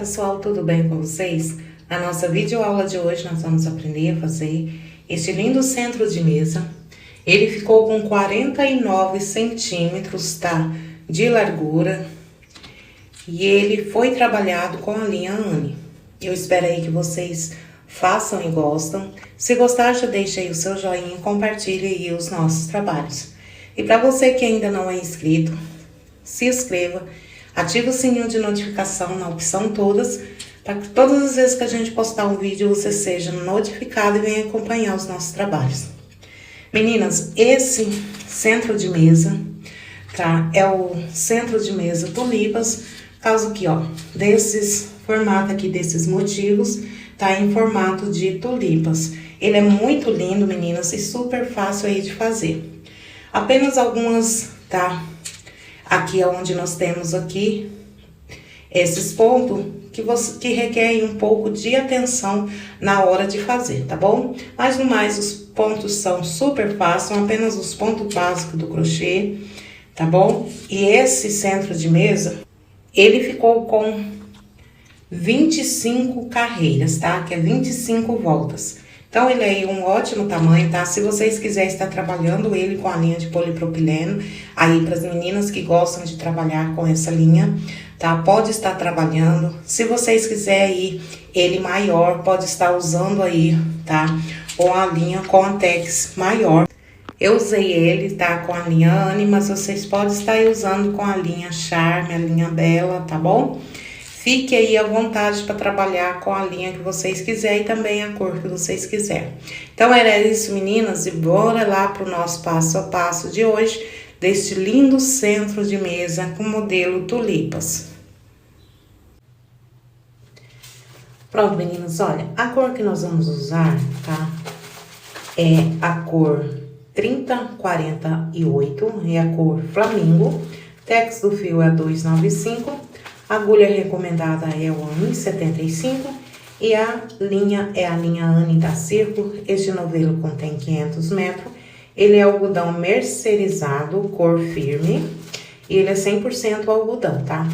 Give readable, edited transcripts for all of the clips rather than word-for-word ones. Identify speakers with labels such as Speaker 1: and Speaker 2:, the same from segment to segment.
Speaker 1: pessoal, tudo bem com vocês? Na nossa videoaula de hoje nós vamos aprender a fazer este lindo centro de mesa. Ele ficou com 49 centímetros, tá? De largura. E ele foi trabalhado com a linha Anne. Eu espero aí que vocês façam e gostam. Se gostar, já deixa aí o seu joinha e compartilhe aí os nossos trabalhos. E para você que ainda não é inscrito, se inscreva. Ative o sininho de notificação na opção todas, para que todas as vezes que a gente postar um vídeo, você seja notificado e venha acompanhar os nossos trabalhos. Meninas, esse centro de mesa, tá? É o centro de mesa tulipas, caso aqui, ó, desses formato aqui, desses motivos, tá em formato de tulipas. Ele é muito lindo, meninas, e super fácil aí de fazer. Apenas algumas, tá? Aqui é onde nós temos aqui esses pontos que requerem um pouco de atenção na hora de fazer, tá bom? Mas no mais, os pontos são super fáceis, são apenas os pontos básicos do crochê, tá bom? E esse centro de mesa, ele ficou com 25 carreiras, tá? Que é 25 voltas. Então, ele é um ótimo tamanho, tá? Se vocês quiserem estar trabalhando ele com a linha de polipropileno, aí para as meninas que gostam de trabalhar com essa linha, tá? Pode estar trabalhando. Se vocês quiserem ele maior, pode estar usando aí, tá? Com a linha com a Tex maior. Eu usei ele, tá? Com a linha Anne, mas vocês podem estar aí usando com a linha Charme, a linha Bela, tá bom? Fique aí à vontade para trabalhar com a linha que vocês quiserem e também a cor que vocês quiserem. Então, era isso, meninas, e bora lá para o nosso passo a passo de hoje, deste lindo centro de mesa com modelo tulipas. Pronto, meninas, olha, a cor que nós vamos usar, tá? É a cor 3048, é a cor Flamingo, tex do fio é 295. A agulha recomendada é o Anne 75 e a linha é a linha Anne da Círculo. Este novelo contém 500 metros. Ele é algodão mercerizado, cor firme, e ele é 100% algodão, tá?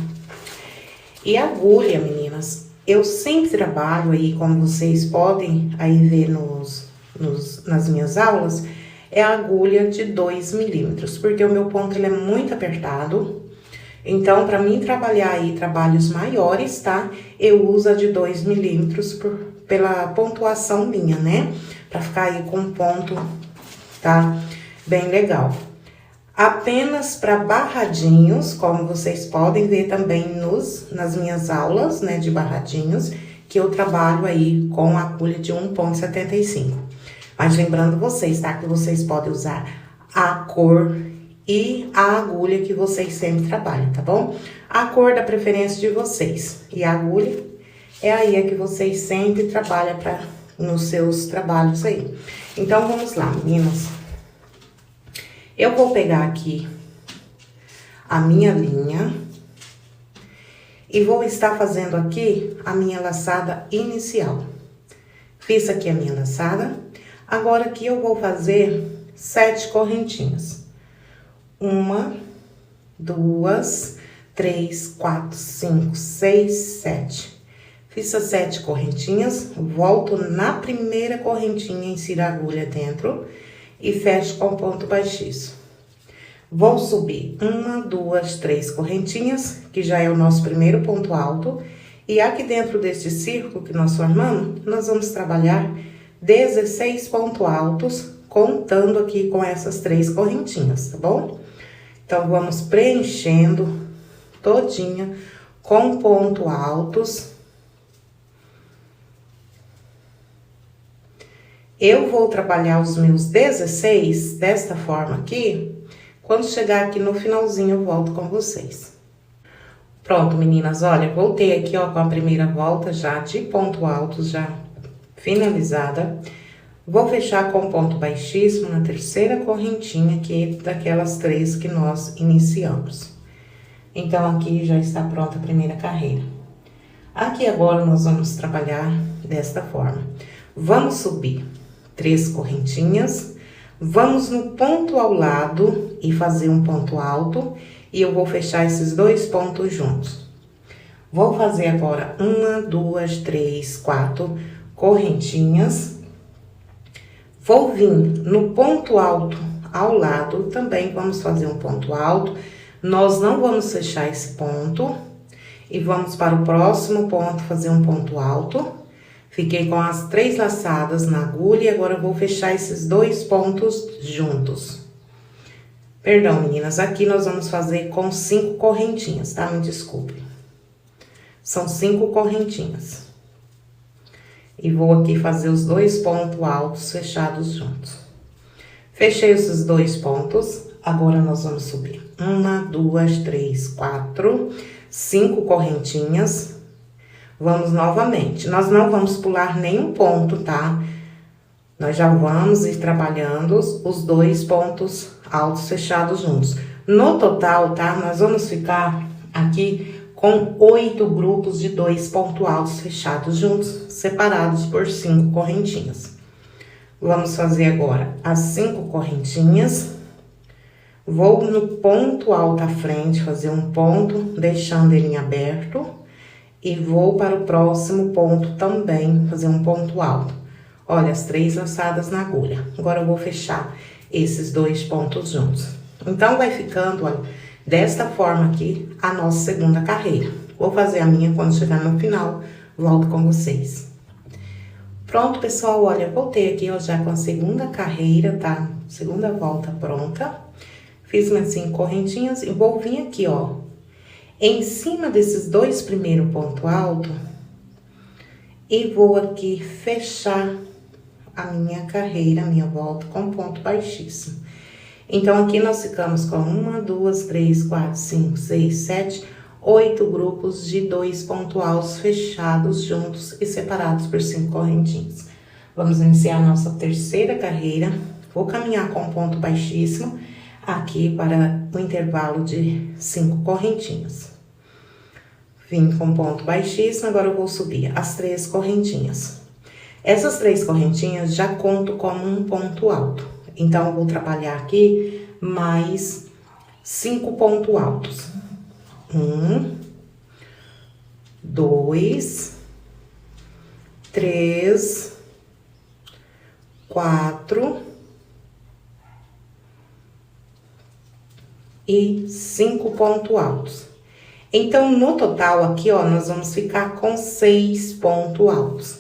Speaker 1: E a agulha, meninas, eu sempre trabalho aí, como vocês podem aí ver nas minhas aulas, é a agulha de 2 milímetros, porque o meu ponto ele é muito apertado. Então, para mim trabalhar aí trabalhos maiores, tá? Eu uso a de 2 milímetros pela pontuação minha, né? Pra ficar aí com um ponto, tá? Bem legal. Apenas para barradinhos, como vocês podem ver também nas minhas aulas, né? De barradinhos, que eu trabalho aí com a agulha de 1,75. Mas lembrando vocês, tá? Que vocês podem usar a cor e a agulha que vocês sempre trabalham, tá bom? A cor da preferência de vocês. E a agulha é aí a que vocês sempre trabalham nos seus trabalhos aí. Então, vamos lá, meninas. Eu vou pegar aqui a minha linha e vou estar fazendo aqui a minha laçada inicial. Fiz aqui a minha laçada. Agora, aqui eu vou fazer 7 correntinhas. 1, 2, 3, 4, 5, 6, 7. Fiz as 7 correntinhas, volto na primeira correntinha, insiro a agulha dentro e fecho com ponto baixíssimo. Vou subir 1, 2, 3 correntinhas, que já é o nosso primeiro ponto alto. E aqui dentro deste círculo que nós formamos, nós vamos trabalhar 16 pontos altos, contando aqui com essas 3 correntinhas, tá bom? Então, vamos preenchendo todinha com pontos altos. Eu vou trabalhar os meus 16 desta forma aqui. Quando chegar aqui no finalzinho, eu volto com vocês. Pronto, meninas, olha, voltei aqui, ó, com a primeira volta já de ponto alto, já finalizada. Vou fechar com ponto baixíssimo na terceira correntinha aqui daquelas 3 que nós iniciamos. Então, aqui já está pronta a primeira carreira. Aqui agora nós vamos trabalhar desta forma. Vamos subir 3 correntinhas, vamos no ponto ao lado e fazer um ponto alto, e eu vou fechar esses 2 pontos juntos. Vou fazer agora 1, 2, 3, 4 correntinhas. Vou vir no ponto alto ao lado, também vamos fazer um ponto alto. Nós não vamos fechar esse ponto e vamos para o próximo ponto fazer um ponto alto. Fiquei com as 3 laçadas na agulha e agora eu vou fechar esses 2 pontos juntos. Perdão, meninas, aqui nós vamos fazer com 5 correntinhas, tá? Me desculpe. São 5 correntinhas. E vou aqui fazer os 2 pontos altos fechados juntos. Fechei esses 2 pontos, agora nós vamos subir 1, 2, 3, 4, 5 correntinhas. Vamos novamente, nós não vamos pular nenhum ponto, tá? Nós já vamos ir trabalhando os 2 pontos altos fechados juntos. No total, tá? Nós vamos ficar aqui com 8 grupos de 2 pontos altos fechados juntos, separados por 5 correntinhas. Vamos fazer agora as 5 correntinhas. Vou no ponto alto à frente, fazer um ponto, deixando ele em aberto. E vou para o próximo ponto também, fazer um ponto alto. Olha, as 3 laçadas na agulha. Agora, eu vou fechar esses 2 pontos juntos. Então, vai ficando, olha, desta forma aqui, a nossa segunda carreira. Vou fazer a minha quando chegar no final, volto com vocês. Pronto, pessoal, olha, voltei aqui, ó, já com a segunda carreira, tá? Segunda volta pronta. Fiz minhas 5 correntinhas e vou vir aqui, ó. Em cima desses 2 primeiros pontos altos, e vou aqui fechar a minha carreira, a minha volta com ponto baixíssimo. Então, aqui nós ficamos com 1, 2, 3, 4, 5, 6, 7, 8 grupos de 2 pontos altos fechados juntos e separados por 5 correntinhas. Vamos iniciar a nossa terceira carreira. Vou caminhar com ponto baixíssimo aqui para o intervalo de 5 correntinhas. Vim com ponto baixíssimo, agora eu vou subir as 3 correntinhas. Essas 3 correntinhas já conto como um ponto alto. Então, eu vou trabalhar aqui mais 5 pontos altos. 1, 2, 3, 4 e 5 pontos altos. Então, no total aqui, ó, nós vamos ficar com 6 pontos altos.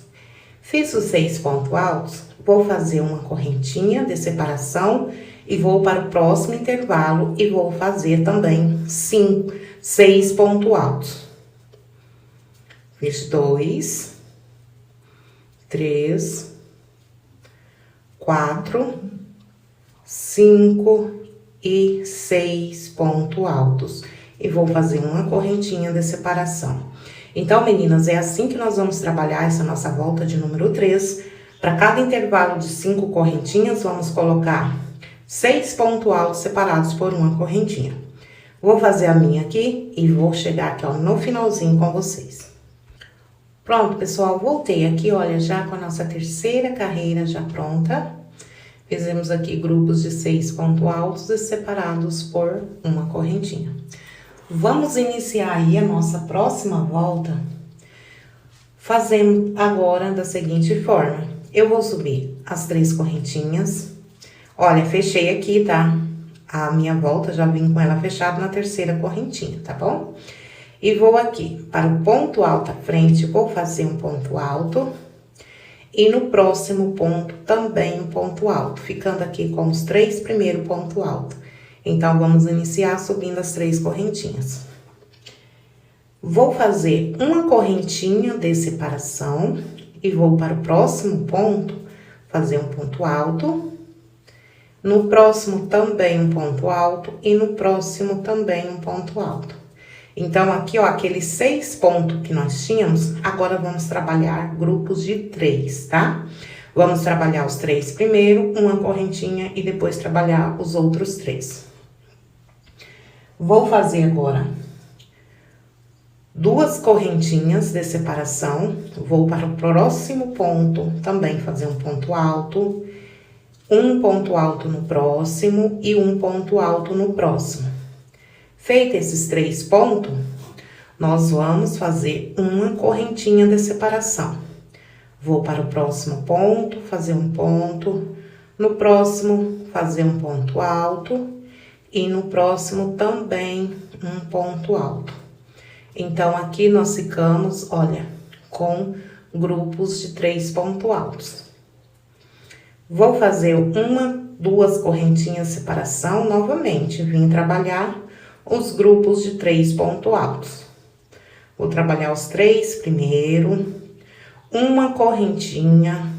Speaker 1: Fiz os 6 pontos altos, vou fazer uma correntinha de separação e vou para o próximo intervalo e vou fazer também 6 pontos altos. Fiz 2, 3, 4, 5 e 6 pontos altos. E vou fazer uma correntinha de separação. Então, meninas, é assim que nós vamos trabalhar essa nossa volta de número 3. Para cada intervalo de 5 correntinhas, vamos colocar 6 pontos altos separados por uma correntinha. Vou fazer a minha aqui e vou chegar aqui, ó, no finalzinho com vocês. Pronto, pessoal, voltei aqui, olha, já com a nossa terceira carreira já pronta. Fizemos aqui grupos de 6 pontos altos e separados por uma correntinha. Vamos iniciar aí a nossa próxima volta, fazendo agora da seguinte forma. Eu vou subir as 3 correntinhas. Olha, fechei aqui, tá? A minha volta, já vim com ela fechada na terceira correntinha, tá bom? E vou aqui para o ponto alto à frente, vou fazer um ponto alto. E no próximo ponto, também um ponto alto, ficando aqui com os 3 primeiros pontos altos. Então, vamos iniciar subindo as 3 correntinhas. Vou fazer uma correntinha de separação e vou para o próximo ponto, fazer um ponto alto. No próximo, também um ponto alto e no próximo, também um ponto alto. Então, aqui, ó, aqueles 6 pontos que nós tínhamos, agora vamos trabalhar grupos de 3, tá? Vamos trabalhar os 3 primeiro, uma correntinha e depois trabalhar os outros 3. Vou fazer agora 2 correntinhas de separação, vou para o próximo ponto, também fazer um ponto alto, um ponto alto no próximo e um ponto alto no próximo. Feito esses 3 pontos, nós vamos fazer uma correntinha de separação. Vou para o próximo ponto, fazer um ponto, no próximo fazer um ponto alto e no próximo também um ponto alto. Então, aqui nós ficamos, olha, com grupos de 3 pontos altos. Vou fazer duas correntinhas de separação novamente, vim trabalhar os grupos de 3 pontos altos. Vou trabalhar os 3 primeiro, uma correntinha,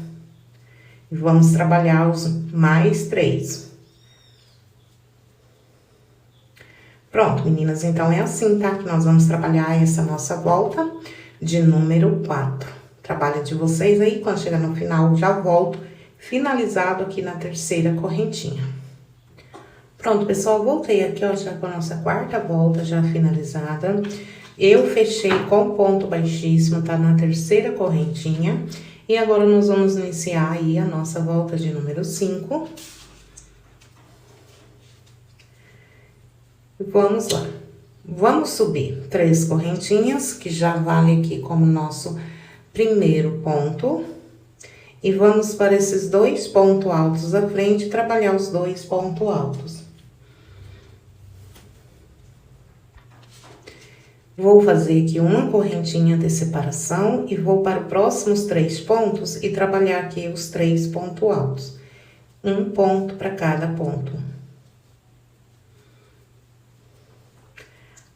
Speaker 1: e vamos trabalhar os mais 3. Pronto, meninas, então é assim, tá? Que nós vamos trabalhar essa nossa volta de número 4. Trabalho de vocês aí, quando chegar no final, já volto finalizado aqui na terceira correntinha. Pronto, pessoal, voltei aqui, ó, já com a nossa quarta volta já finalizada. Eu fechei com ponto baixíssimo, tá? Na terceira correntinha. E agora, nós vamos iniciar aí a nossa volta de número 5. Vamos lá. Vamos subir 3 correntinhas, que já vale aqui como nosso primeiro ponto. E vamos para esses 2 pontos altos à frente, trabalhar os 2 pontos altos. Vou fazer aqui uma correntinha de separação e vou para os próximos 3 pontos e trabalhar aqui os 3 pontos altos. Um ponto para cada ponto.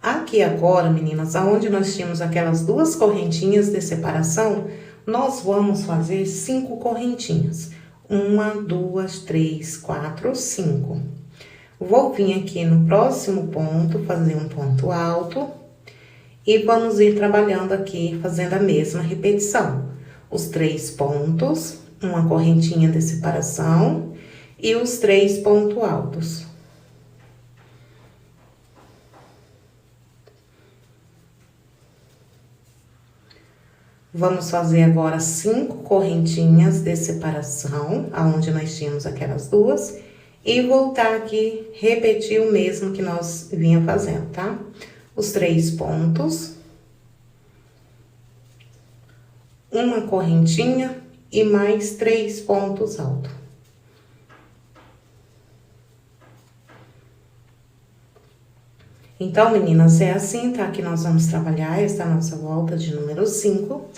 Speaker 1: Aqui agora, meninas, aonde nós tínhamos aquelas 2 correntinhas de separação, nós vamos fazer 5 correntinhas. 1, 2, 3, 4, 5. Vou vir aqui no próximo ponto, fazer um ponto alto. E vamos ir trabalhando aqui, fazendo a mesma repetição. Os 3 pontos, uma correntinha de separação e os 3 pontos altos. Vamos fazer agora 5 correntinhas de separação, aonde nós tínhamos aquelas 2, e voltar aqui, repetir o mesmo que nós vinha fazendo, tá? Os 3 pontos, uma correntinha e mais 3 pontos altos. Então, meninas, é assim, tá? Que nós vamos trabalhar esta nossa volta de número 5.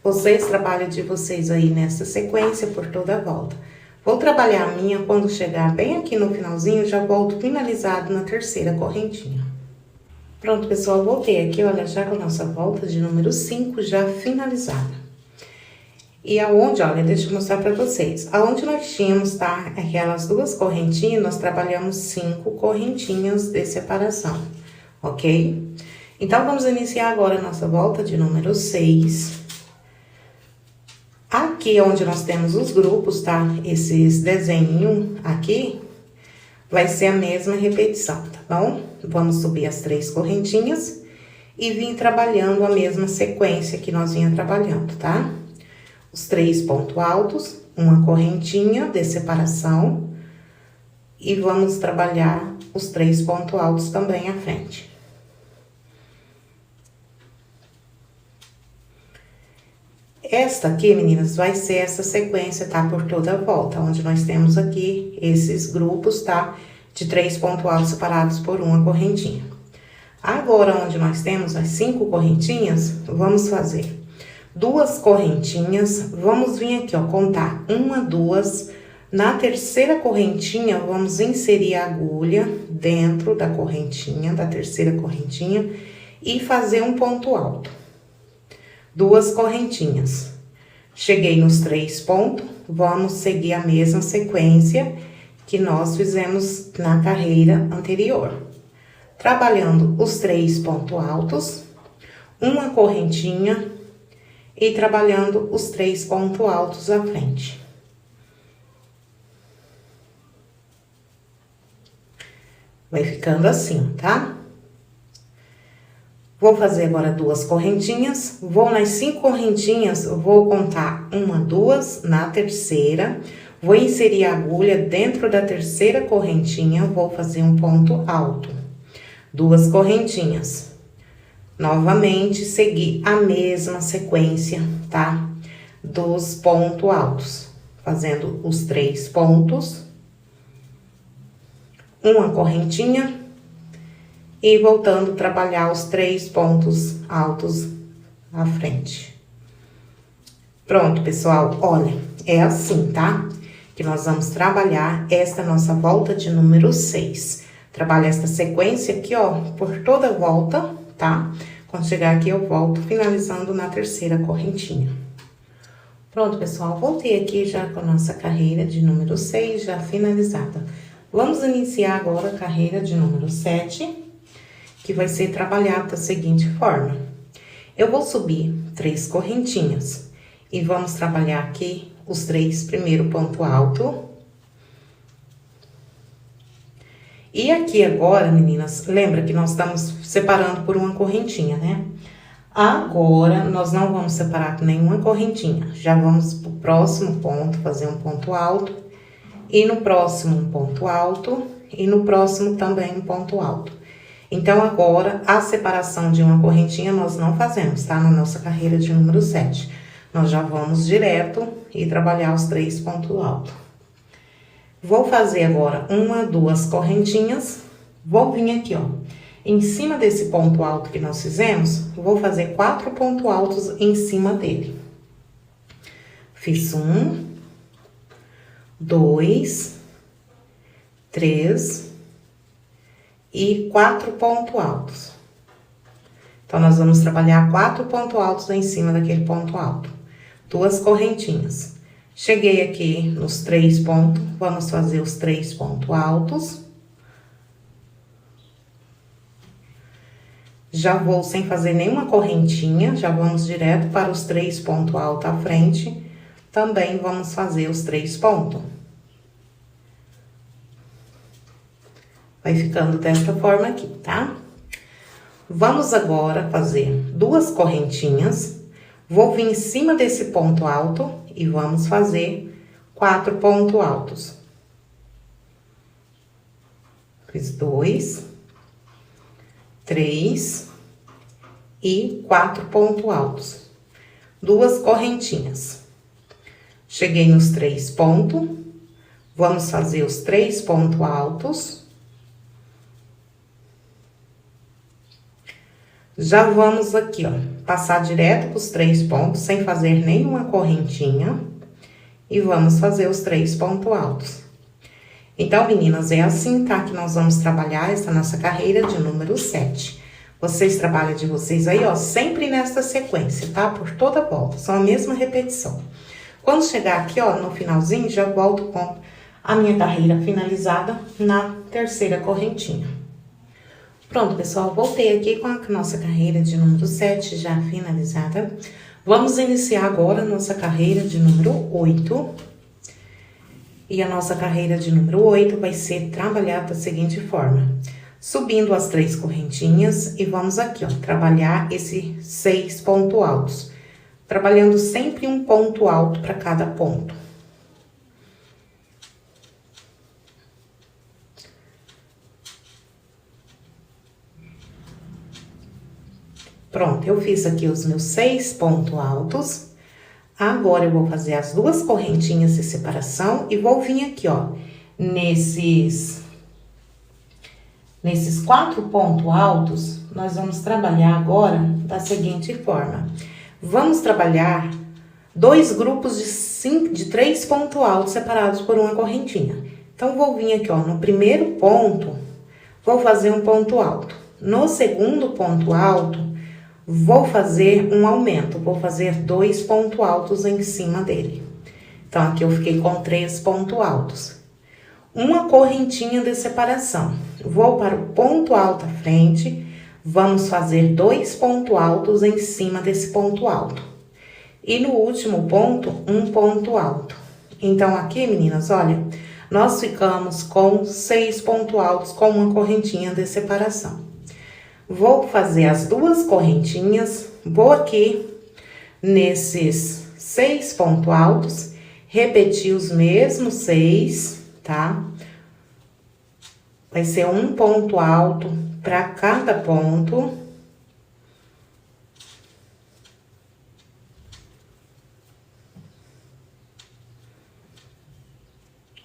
Speaker 1: Vocês trabalham de vocês aí nessa sequência por toda a volta. Vou trabalhar a minha, quando chegar bem aqui no finalzinho, já volto finalizado na terceira correntinha. Pronto, pessoal, voltei aqui, olha, já com a nossa volta de número 5 já finalizada. E aonde, olha, deixa eu mostrar pra vocês. Aonde nós tínhamos, tá, aquelas 2 correntinhas, nós trabalhamos 5 correntinhas de separação, ok? Então, vamos iniciar agora a nossa volta de número 6. Aqui, onde nós temos os grupos, tá, esses desenhinhos aqui, vai ser a mesma repetição, tá bom? Vamos subir as 3 correntinhas e vir trabalhando a mesma sequência que nós vinha trabalhando, tá? Os 3 pontos altos, uma correntinha de separação e vamos trabalhar os 3 pontos altos também à frente. Esta aqui, meninas, vai ser essa sequência, tá? Por toda a volta, onde nós temos aqui esses grupos, tá? De 3 pontos altos separados por uma correntinha. Agora, onde nós temos as 5 correntinhas, vamos fazer 2 correntinhas. Vamos vir aqui, ó, contar 1, 2. Na terceira correntinha, vamos inserir a agulha dentro da correntinha, da terceira correntinha, e fazer um ponto alto. 2 correntinhas. Cheguei nos 3 pontos, vamos seguir a mesma sequência que nós fizemos na carreira anterior. Trabalhando os 3 pontos altos, uma correntinha e trabalhando os 3 pontos altos à frente. Vai ficando assim, tá? Vou fazer agora 2 correntinhas, vou nas 5 correntinhas, vou contar 1, 2, na terceira, vou inserir a agulha dentro da terceira correntinha, vou fazer um ponto alto. 2 correntinhas. novamente seguir a mesma sequência, tá? Dos pontos altos, fazendo os 3 pontos, uma correntinha e voltando a trabalhar os 3 pontos altos à frente. Pronto, pessoal, olha, é assim, tá? Que nós vamos trabalhar esta nossa volta de número 6. Trabalha esta sequência aqui, ó, por toda a volta, tá? Quando chegar aqui, eu volto finalizando na terceira correntinha. Pronto, pessoal, voltei aqui já com a nossa carreira de número 6 já finalizada. Vamos iniciar agora a carreira de número 7, que vai ser trabalhada da seguinte forma. Eu vou subir 3 correntinhas e vamos trabalhar aqui os 3 primeiros pontos altos. E aqui agora, meninas, lembra que nós estamos separando por uma correntinha, né? Agora, nós não vamos separar com nenhuma correntinha. Já vamos pro próximo ponto, fazer um ponto alto. E no próximo um ponto alto. E no próximo também um ponto alto. Então, agora, a separação de uma correntinha nós não fazemos, tá? Na nossa carreira de número 7. Nós já vamos direto e trabalhar os 3 pontos altos. Vou fazer agora 1, 2 correntinhas. Vou vir aqui, ó. Em cima desse ponto alto que nós fizemos, vou fazer 4 pontos altos em cima dele. Fiz 1, 2, 3 e 4 pontos altos. Então, nós vamos trabalhar 4 pontos altos em cima daquele ponto alto. 2 correntinhas. Cheguei aqui nos 3 pontos, vamos fazer os 3 pontos altos. Já vou sem fazer nenhuma correntinha, já vamos direto para os 3 pontos altos à frente. Também vamos fazer os 3 pontos. Vai ficando desta forma aqui, tá? Vamos agora fazer 2 correntinhas. Vou vir em cima desse ponto alto e vamos fazer 4 pontos altos. Fiz 2, 3 e 4 pontos altos. 2 correntinhas. Cheguei nos 3 pontos. Vamos fazer os 3 pontos altos. Já vamos aqui, ó, passar direto para os 3 pontos, sem fazer nenhuma correntinha. E vamos fazer os 3 pontos altos. Então, meninas, é assim, tá? Que nós vamos trabalhar essa nossa carreira de número 7. Vocês trabalham de vocês aí, ó, sempre nessa sequência, tá? Por toda a volta, são a mesma repetição. Quando chegar aqui, ó, no finalzinho, já volto com a minha carreira finalizada na terceira correntinha. Pronto, pessoal, voltei aqui com a nossa carreira de número 7 já finalizada. Vamos iniciar agora a nossa carreira de número 8. E a nossa carreira de número 8 vai ser trabalhada da seguinte forma. Subindo as 3 correntinhas e vamos aqui, ó, trabalhar esses 6 pontos altos. Trabalhando sempre um ponto alto para cada ponto. Pronto, eu fiz aqui os meus 6 pontos altos. Agora, eu vou fazer as 2 correntinhas de separação e vou vir aqui, ó, nesses 4 pontos altos, nós vamos trabalhar agora da seguinte forma. Vamos trabalhar 2 grupos de 3 pontos altos separados por uma correntinha. Então, vou vir aqui, ó, no primeiro ponto, vou fazer um ponto alto. No segundo ponto alto, vou fazer um aumento, vou fazer 2 pontos altos em cima dele. Então, aqui eu fiquei com 3 pontos altos. Uma correntinha de separação. Vou para o ponto alto à frente, vamos fazer 2 pontos altos em cima desse ponto alto. E no último ponto, um ponto alto. Então, aqui, meninas, olha, nós ficamos com 6 pontos altos com uma correntinha de separação. Vou fazer as 2 correntinhas, vou aqui nesses 6 pontos altos, repetir os mesmos 6, tá? Vai ser um ponto alto para cada ponto.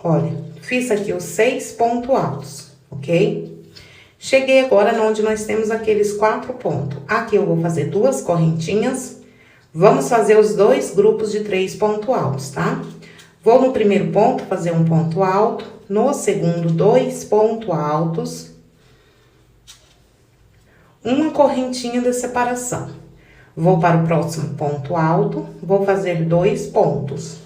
Speaker 1: Olha, fiz aqui os 6 pontos altos, ok? Cheguei agora onde nós temos aqueles 4 pontos. Aqui eu vou fazer 2 correntinhas. Vamos fazer os 2 grupos de 3 pontos altos, tá? Vou no primeiro ponto fazer um ponto alto, no segundo 2 pontos altos, uma correntinha de separação. Vou para o próximo ponto alto, vou fazer 2 pontos.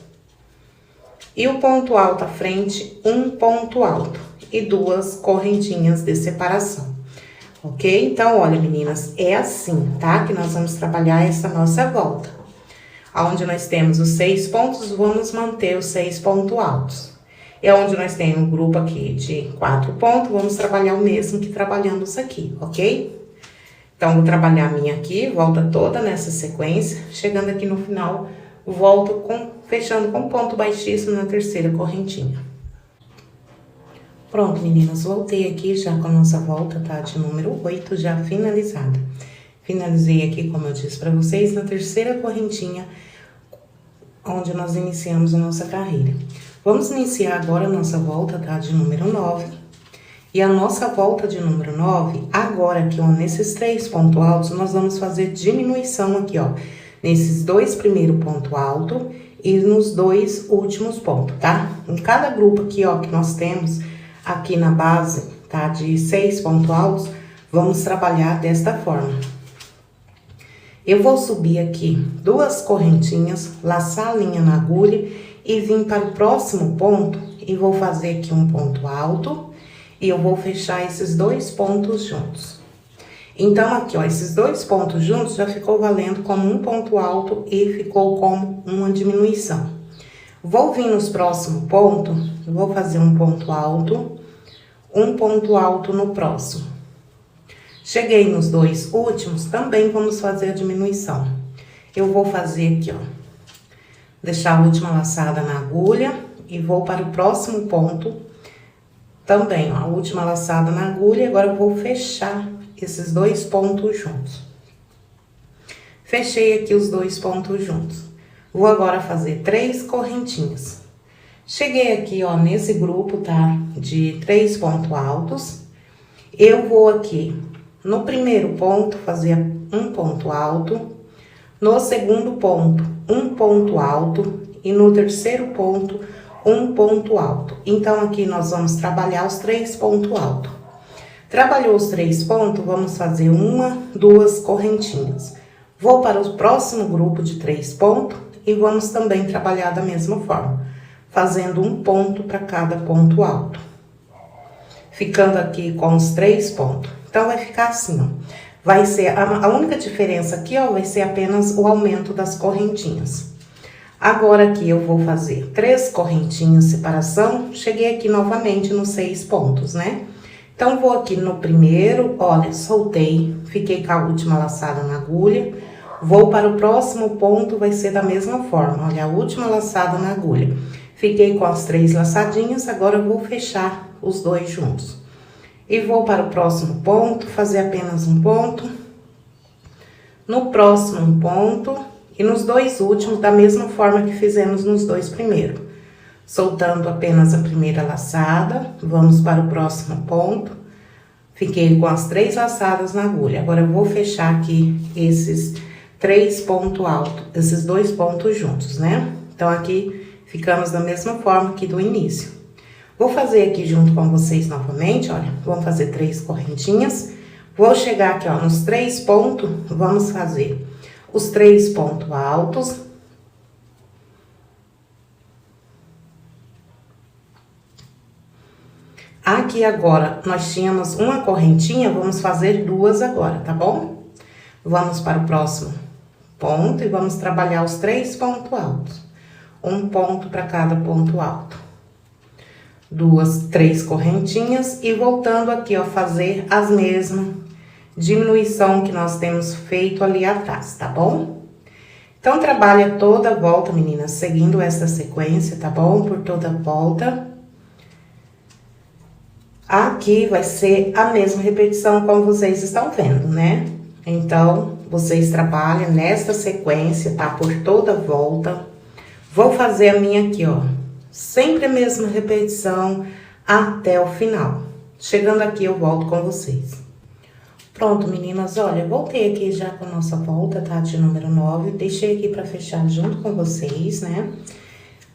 Speaker 1: E o ponto alto à frente, um ponto alto e 2 correntinhas de separação. Ok? Então, olha, meninas, é assim, tá? Que nós vamos trabalhar essa nossa volta. Onde nós temos os 6 pontos, vamos manter os 6 pontos altos. É onde nós temos um grupo aqui de 4 pontos, vamos trabalhar o mesmo que trabalhamos aqui, ok? Então, vou trabalhar a minha aqui, volta toda nessa sequência. Chegando aqui no final, volto fechando com ponto baixíssimo na terceira correntinha. Pronto, meninas, voltei aqui já com a nossa volta, tá? De número 8, já finalizada. Finalizei aqui, como eu disse pra vocês, na terceira correntinha, onde nós iniciamos a nossa carreira. Vamos iniciar agora a nossa volta, tá? De número 9. E a nossa volta de número 9, agora aqui, ó, nesses 3 pontos altos, nós vamos fazer diminuição aqui, ó. Nesses 2 primeiros pontos altos e nos 2 últimos pontos, tá? Em cada grupo aqui, ó, que nós temos aqui na base, tá? De 6 pontos altos, vamos trabalhar desta forma. Eu vou subir aqui 2 correntinhas, laçar a linha na agulha e vir para o próximo ponto e vou fazer aqui um ponto alto e eu vou fechar esses 2 pontos juntos. Então, aqui, ó, esses 2 pontos juntos já ficou valendo como um ponto alto e ficou como uma diminuição. Vou vir nos próximos pontos, vou fazer um ponto alto no próximo. Cheguei nos 2 últimos, também vamos fazer a diminuição. Eu vou fazer aqui, ó, deixar a última laçada na agulha e vou para o próximo ponto. Também, ó, a última laçada na agulha, agora eu vou fechar esses 2 pontos juntos. Fechei aqui os 2 pontos juntos. Vou agora fazer 3 correntinhas. Cheguei aqui, ó, nesse grupo, tá? De 3 pontos altos. Eu vou aqui, no primeiro ponto, fazer um ponto alto. No segundo ponto, um ponto alto. E no terceiro ponto, um ponto alto. Então, aqui nós vamos trabalhar os 3 pontos altos. Trabalhou os 3 pontos, vamos fazer 1, 2 correntinhas. Vou para o próximo grupo de 3 pontos e vamos também trabalhar da mesma forma, fazendo um ponto para cada ponto alto. Ficando aqui com os 3 pontos. Então, vai ficar assim, ó. Vai ser, a única diferença aqui, ó, vai ser apenas o aumento das correntinhas. Agora, aqui, eu vou fazer 3 correntinhas, separação. Cheguei aqui novamente nos 6 pontos, né? Então, vou aqui no primeiro, olha, soltei, fiquei com a última laçada na agulha. Vou para o próximo ponto, vai ser da mesma forma, olha, a última laçada na agulha. Fiquei com as 3 laçadinhas, agora eu vou fechar os 2 juntos. E vou para o próximo ponto, fazer apenas um ponto. No próximo, um ponto. E nos 2 últimos, da mesma forma que fizemos nos 2 primeiros. Soltando apenas a primeira laçada, vamos para o próximo ponto. Fiquei com as 3 laçadas na agulha. Agora, eu vou fechar aqui esses 3 pontos altos, esses 2 pontos juntos, né? Então, aqui, ficamos da mesma forma que do início. Vou fazer aqui junto com vocês novamente, olha. Vamos fazer 3 correntinhas. Vou chegar aqui, ó, nos 3 pontos, vamos fazer os 3 pontos altos. Aqui agora, nós tínhamos uma correntinha, vamos fazer 2 agora, tá bom? Vamos para o próximo ponto e vamos trabalhar os 3 pontos altos. Um ponto para cada ponto alto. 3 correntinhas e voltando aqui, ó, fazer as mesmas diminuição que nós temos feito ali atrás, tá bom? Então, trabalha toda a volta, meninas, seguindo essa sequência, tá bom? Por toda a volta. Aqui vai ser a mesma repetição como vocês estão vendo, né? Então, vocês trabalham nesta sequência, tá? Por toda a volta. Vou fazer a minha aqui, ó, sempre a mesma repetição até o final. Chegando aqui, eu volto com vocês. Pronto, meninas, olha, voltei aqui já com a nossa volta, tá? De número 9. Deixei aqui pra fechar junto com vocês, né?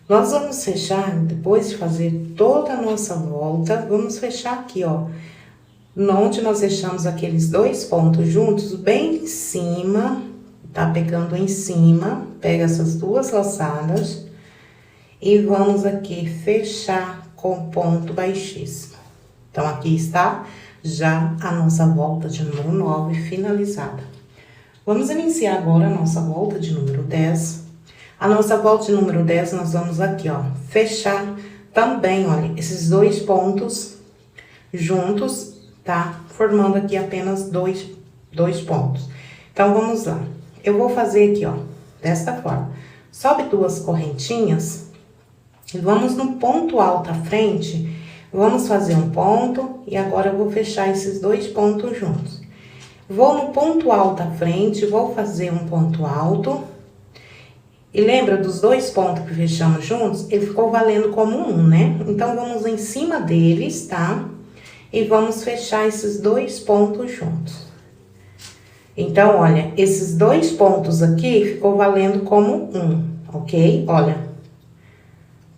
Speaker 1: Nós vamos fechar, depois de fazer toda a nossa volta, vamos fechar aqui, ó. Onde nós deixamos aqueles 2 pontos juntos, bem em cima, tá? Pegando em cima, pega essas 2 laçadas e vamos aqui fechar com ponto baixíssimo. Então, aqui está já a nossa volta de número 9 finalizada. Vamos iniciar agora a nossa volta de número 10. A nossa volta de número 10, nós vamos aqui, ó, fechar também, olha, esses 2 pontos juntos, tá? Formando aqui apenas dois pontos. Então, vamos lá. Eu vou fazer aqui, ó, desta forma. Sobe 2 correntinhas e vamos no ponto alto à frente, vamos fazer um ponto e agora eu vou fechar esses 2 pontos juntos. Vou no ponto alto à frente, vou fazer um ponto alto. E lembra dos 2 pontos que fechamos juntos? Ele ficou valendo como um, né? Então, vamos em cima deles, tá? E vamos fechar esses 2 pontos juntos. Então, olha, esses 2 pontos aqui ficou valendo como um, ok? Olha,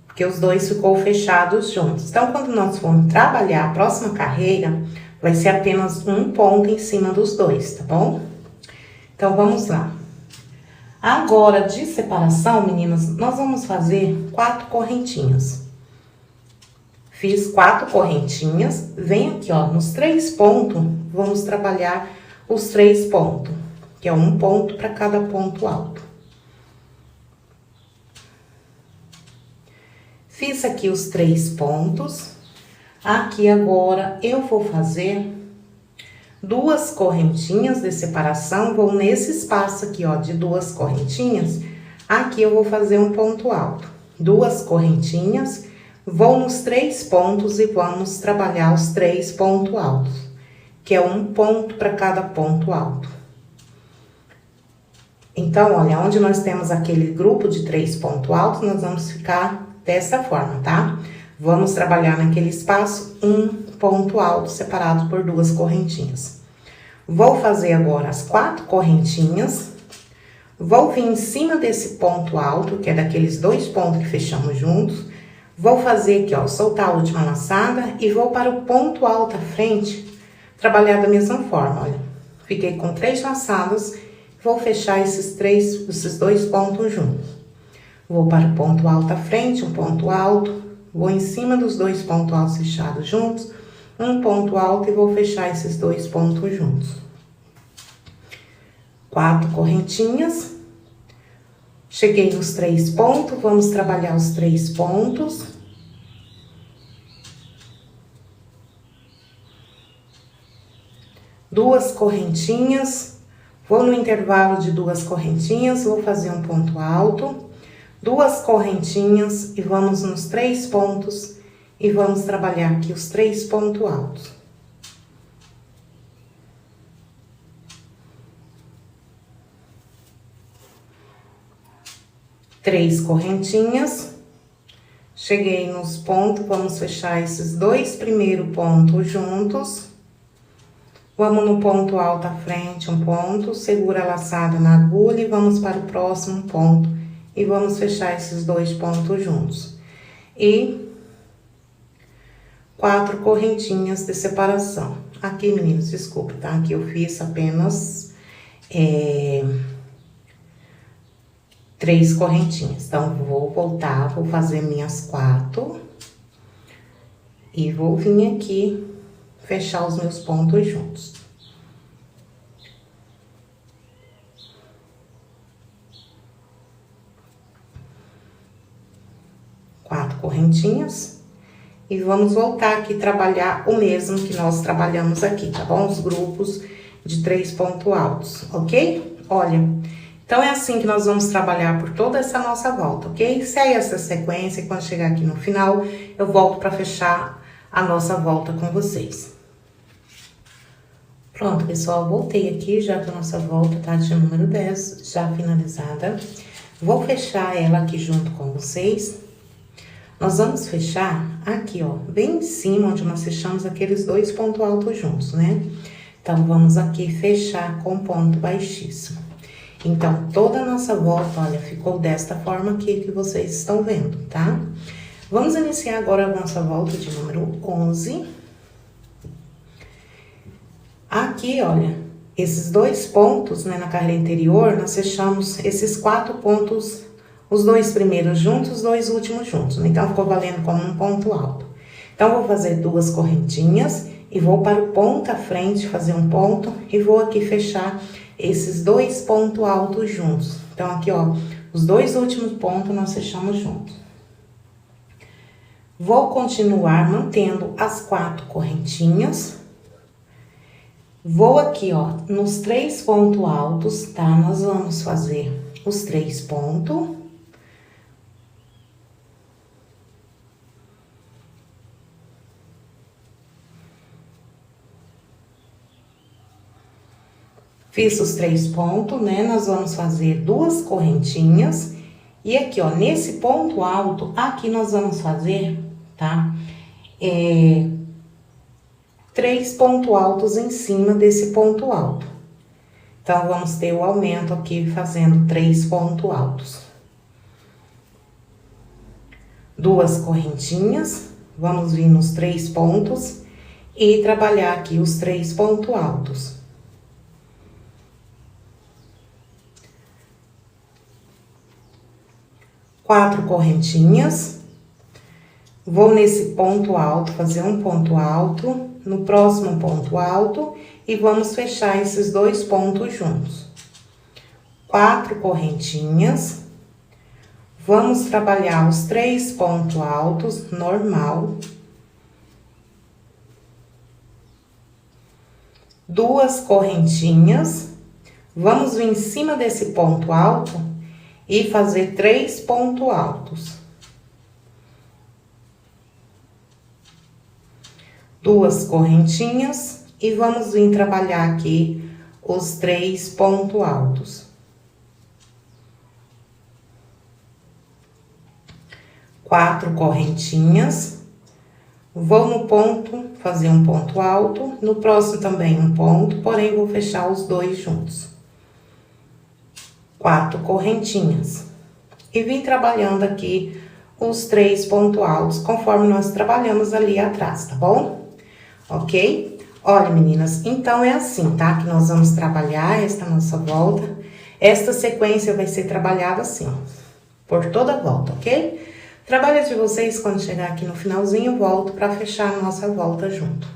Speaker 1: porque os 2 ficou fechados juntos. Então, quando nós formos trabalhar a próxima carreira, vai ser apenas um ponto em cima dos 2, tá bom? Então, vamos lá. Agora, de separação, meninas, nós vamos fazer 4 correntinhas. Fiz 4 correntinhas, vem aqui, ó, nos 3 pontos, vamos trabalhar os 3 pontos, que é um ponto para cada ponto alto. Fiz aqui os 3 pontos. Aqui agora, eu vou fazer 2 correntinhas de separação, vou nesse espaço aqui, ó, de 2 correntinhas, aqui eu vou fazer um ponto alto. 2 correntinhas, vou nos 3 pontos e vamos trabalhar os 3 pontos altos, que é um ponto para cada ponto alto. Então, olha, onde nós temos aquele grupo de 3 pontos altos, nós vamos ficar dessa forma, tá? Vamos trabalhar naquele espaço um ponto alto separado por 2 correntinhas. Vou fazer agora as 4 correntinhas. Vou vir em cima desse ponto alto, que é daqueles 2 pontos que fechamos juntos. Vou fazer aqui, ó, soltar a última laçada e vou para o ponto alto à frente, trabalhar da mesma forma, olha. Fiquei com 3 laçadas, vou fechar esses 2 pontos juntos. Vou para o ponto alto à frente, um ponto alto. Vou em cima dos 2 pontos altos fechados juntos, um ponto alto e vou fechar esses 2 pontos juntos. 4 correntinhas. Cheguei nos 3 pontos, vamos trabalhar os 3 pontos. Duas correntinhas. Vou no intervalo de 2 correntinhas, vou fazer um ponto alto. 2 correntinhas e vamos nos 3 pontos e vamos trabalhar aqui os 3 pontos altos. Três correntinhas, cheguei nos pontos, vamos fechar esses 2 primeiros pontos juntos. Vamos no ponto alto à frente, um ponto, segura a laçada na agulha e vamos para o próximo ponto. E vamos fechar esses 2 pontos juntos. E 4 correntinhas de separação. Aqui, meninos, desculpa, tá? Aqui eu fiz apenas 3 correntinhas. Então, vou voltar, vou fazer minhas 4. E vou vir aqui, fechar os meus pontos juntos. Correntinhas e vamos voltar aqui trabalhar o mesmo que nós trabalhamos aqui, tá bom? Os grupos de 3 pontos altos, ok? Olha, então é assim que nós vamos trabalhar por toda essa nossa volta, ok? Segue essa sequência e quando chegar aqui no final, eu volto para fechar a nossa volta com vocês. Pronto, pessoal, voltei aqui já com a nossa volta, tá? De número 10, já finalizada. Vou fechar ela aqui junto com vocês. Nós vamos fechar aqui, ó, bem em cima, onde nós fechamos aqueles dois pontos altos juntos, né? Então, vamos aqui fechar com ponto baixíssimo. Então, toda a nossa volta, olha, ficou desta forma aqui que vocês estão vendo, tá? Vamos iniciar agora a nossa volta de número 11. Aqui, olha, esses dois pontos, né, na carreira anterior, nós fechamos esses 4 pontos, os dois primeiros juntos, os dois últimos juntos. Então, ficou valendo como um ponto alto. Então, vou fazer 2 correntinhas e vou para o ponto à frente, fazer um ponto e vou aqui fechar esses 2 pontos altos juntos. Então, aqui, ó, os 2 últimos pontos nós fechamos juntos. Vou continuar mantendo as 4 correntinhas. Vou aqui, ó, nos 3 pontos altos, tá? Nós vamos fazer os 3 pontos. Fiz os 3 pontos, né? Nós vamos fazer 2 correntinhas. E aqui, ó, nesse ponto alto, aqui nós vamos fazer, tá? 3 pontos altos em cima desse ponto alto. Então, vamos ter o aumento aqui fazendo 3 pontos altos. 2 correntinhas, vamos vir nos 3 pontos e trabalhar aqui os 3 pontos altos. 4 correntinhas, vou nesse ponto alto, fazer um ponto alto, no próximo ponto alto, e vamos fechar esses 2 pontos juntos. 4 correntinhas, vamos trabalhar os 3 pontos altos, normal. 2 correntinhas, vamos vir em cima desse ponto alto e fazer 3 pontos altos. 2 correntinhas e vamos vir trabalhar aqui os 3 pontos altos. 4 correntinhas, vou no ponto, fazer um ponto alto, no próximo também um ponto, porém vou fechar os 2 juntos. 4 correntinhas. E vim trabalhando aqui os 3 pontos altos, conforme nós trabalhamos ali atrás, tá bom? Ok? Olha, meninas, então é assim, tá? Que nós vamos trabalhar esta nossa volta. Esta sequência vai ser trabalhada assim, ó, por toda a volta, ok? Trabalho de vocês, quando chegar aqui no finalzinho, eu volto pra fechar a nossa volta junto.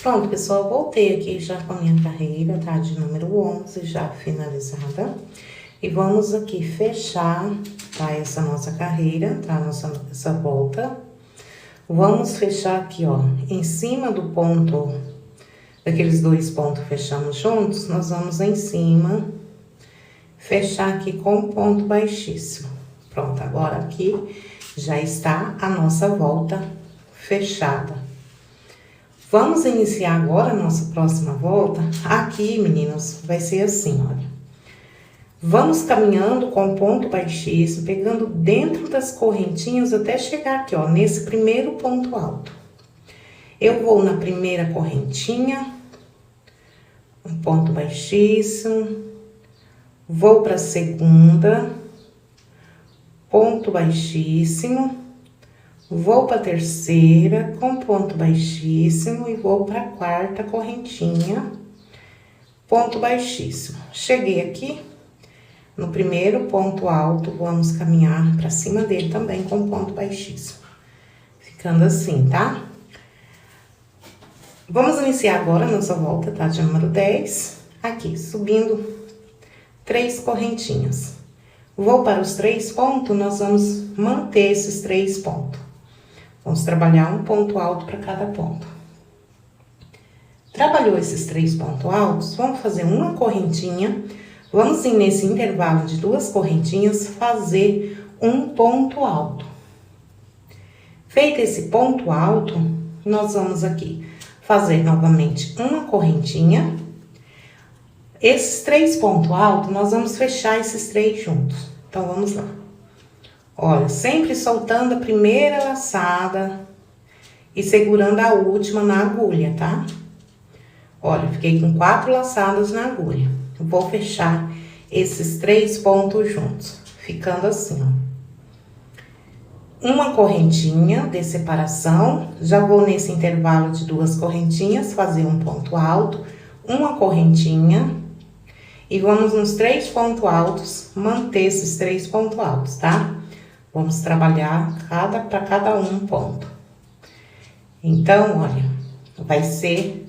Speaker 1: Pronto, pessoal, voltei aqui já com a minha carreira, tá? De número 11, já finalizada. E vamos aqui fechar, tá? Essa nossa carreira, tá? Essa volta. Vamos fechar aqui, ó, em cima do ponto, daqueles 2 pontos fechamos juntos, nós vamos em cima, fechar aqui com um ponto baixíssimo. Pronto, agora aqui já está a nossa volta fechada. Vamos iniciar agora a nossa próxima volta. Aqui, meninos, vai ser assim, olha. Vamos caminhando com ponto baixíssimo, pegando dentro das correntinhas até chegar aqui, ó, nesse primeiro ponto alto. Eu vou na primeira correntinha, um ponto baixíssimo, vou para a segunda, ponto baixíssimo. Vou para a terceira, com ponto baixíssimo, e vou para a quarta correntinha, ponto baixíssimo. Cheguei aqui, no primeiro ponto alto, vamos caminhar para cima dele também com ponto baixíssimo. Ficando assim, tá? Vamos iniciar agora a nossa volta, tá? De número 10, aqui, subindo 3 correntinhas. Vou para os 3 pontos, nós vamos manter esses 3 pontos. Vamos trabalhar um ponto alto para cada ponto. Trabalhou esses 3 pontos altos, vamos fazer uma correntinha. Vamos, nesse intervalo de 2 correntinhas, fazer um ponto alto. Feito esse ponto alto, nós vamos aqui fazer novamente uma correntinha. Esses 3 pontos altos, nós vamos fechar esses 3 juntos. Então, vamos lá. Olha, sempre soltando a primeira laçada e segurando a última na agulha, tá? Olha, fiquei com 4 laçadas na agulha. Eu vou fechar esses 3 pontos juntos, ficando assim, ó. Uma correntinha de separação, já vou nesse intervalo de 2 correntinhas fazer um ponto alto, uma correntinha, e vamos nos 3 pontos altos, manter esses 3 pontos altos, tá? Vamos trabalhar para cada um ponto. Então, olha, vai ser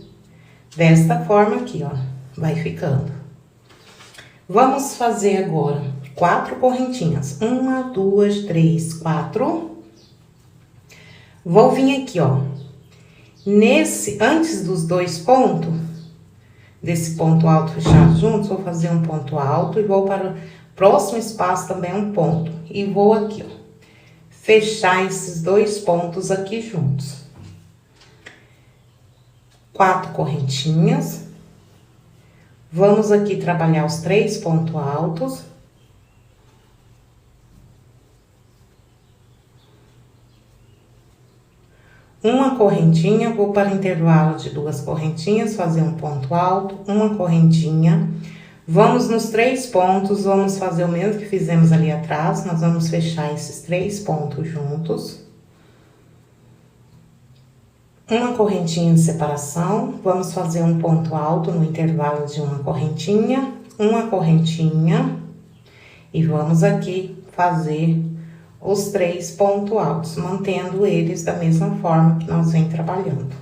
Speaker 1: desta forma aqui, ó, vai ficando. Vamos fazer agora 4 correntinhas. 1, 2, 3, 4. Vou vir aqui, ó. Antes dos 2 pontos, desse ponto alto fechado juntos, vou fazer um ponto alto e vou para o próximo espaço também um ponto. E vou aqui, ó, fechar esses 2 pontos aqui juntos. 4 correntinhas. Vamos aqui trabalhar os 3 pontos altos. Uma correntinha, vou para o intervalo de 2 correntinhas, fazer um ponto alto, uma correntinha. Vamos nos 3 pontos, vamos fazer o mesmo que fizemos ali atrás, nós vamos fechar esses 3 pontos juntos. Uma correntinha de separação, vamos fazer um ponto alto no intervalo de uma correntinha, e vamos aqui fazer os 3 pontos altos, mantendo eles da mesma forma que nós vem trabalhando.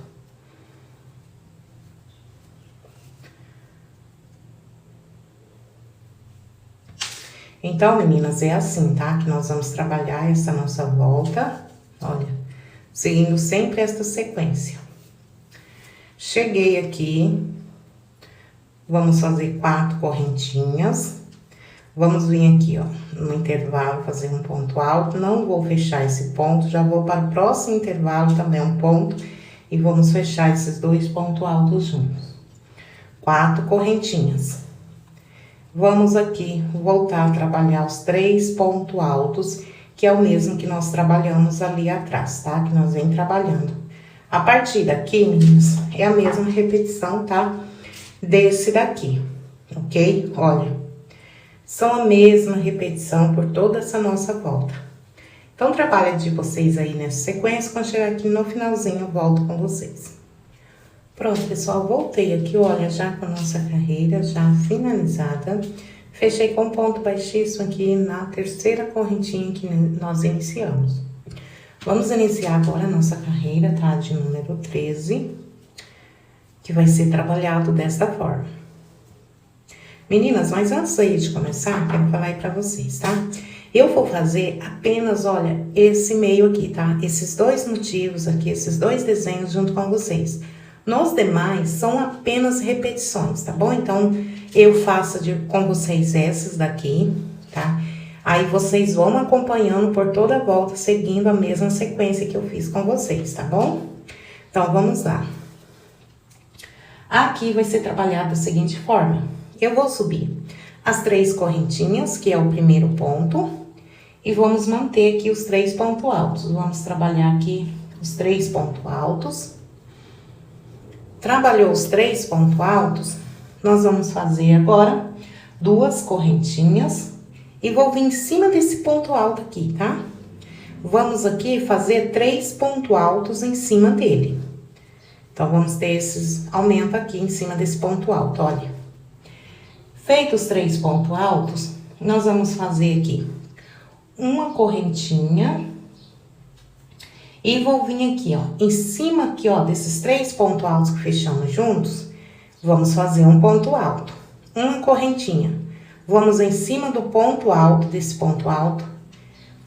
Speaker 1: Então, meninas, é assim, tá? Que nós vamos trabalhar essa nossa volta, olha, seguindo sempre esta sequência. Cheguei aqui, vamos fazer 4 correntinhas. Vamos vir aqui, ó, no intervalo, fazer um ponto alto. Não vou fechar esse ponto, já vou para o próximo intervalo também um ponto. E vamos fechar esses 2 pontos altos juntos. 4 correntinhas. Vamos aqui voltar a trabalhar os 3 pontos altos, que é o mesmo que nós trabalhamos ali atrás, tá? Que nós vem trabalhando. A partir daqui, meninas, é a mesma repetição, tá? Desse daqui, ok? Olha. São a mesma repetição por toda essa nossa volta. Então, trabalho de vocês aí nessa sequência, quando chegar aqui no finalzinho, eu volto com vocês. Pronto, pessoal, voltei aqui, olha, já com a nossa carreira já finalizada. Fechei com ponto baixíssimo aqui na 3ª correntinha que nós iniciamos. Vamos iniciar agora a nossa carreira, tá? De número 13, que vai ser trabalhado desta forma. Meninas, mas antes aí de começar, quero falar aí pra vocês, tá? Eu vou fazer apenas, olha, esse meio aqui, tá? Esses 2 motivos aqui, esses 2 desenhos junto com vocês. Nos demais, são apenas repetições, tá bom? Então, eu faço com vocês essas daqui, tá? Aí, vocês vão acompanhando por toda a volta, seguindo a mesma sequência que eu fiz com vocês, tá bom? Então, vamos lá. Aqui vai ser trabalhado da seguinte forma. Eu vou subir as 3 correntinhas, que é o primeiro ponto, e vamos manter aqui os 3 pontos altos. Vamos trabalhar aqui os 3 pontos altos. Trabalhou os 3 pontos altos, nós vamos fazer agora 2 correntinhas e vou vir em cima desse ponto alto aqui, tá? Vamos aqui fazer 3 pontos altos em cima dele. Então, vamos ter esses aumento aqui em cima desse ponto alto, olha. Feitos os 3 pontos altos, nós vamos fazer aqui uma correntinha e vou vir aqui, ó, em cima aqui, ó, desses 3 pontos altos que fechamos juntos, vamos fazer um ponto alto, uma correntinha. Vamos em cima do ponto alto, desse ponto alto,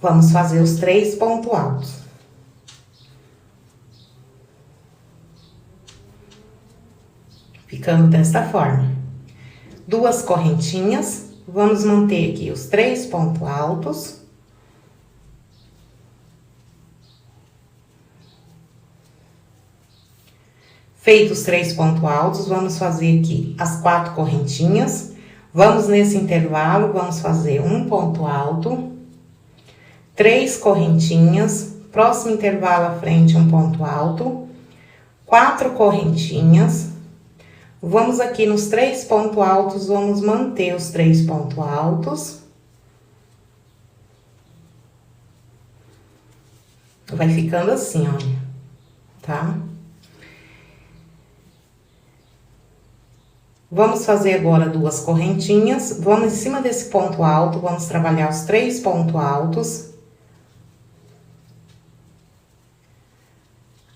Speaker 1: vamos fazer os 3 pontos altos. Ficando desta forma. 2 correntinhas, vamos manter aqui os 3 pontos altos. Feitos os 3 pontos altos, vamos fazer aqui as 4 correntinhas. Vamos nesse intervalo, vamos fazer um ponto alto. 3 correntinhas, próximo intervalo à frente, um ponto alto, 4 correntinhas. Vamos aqui nos 3 pontos altos, vamos manter os 3 pontos altos. Vai ficando assim, olha, tá? Vamos fazer agora 2 correntinhas, vamos em cima desse ponto alto, vamos trabalhar os 3 pontos altos.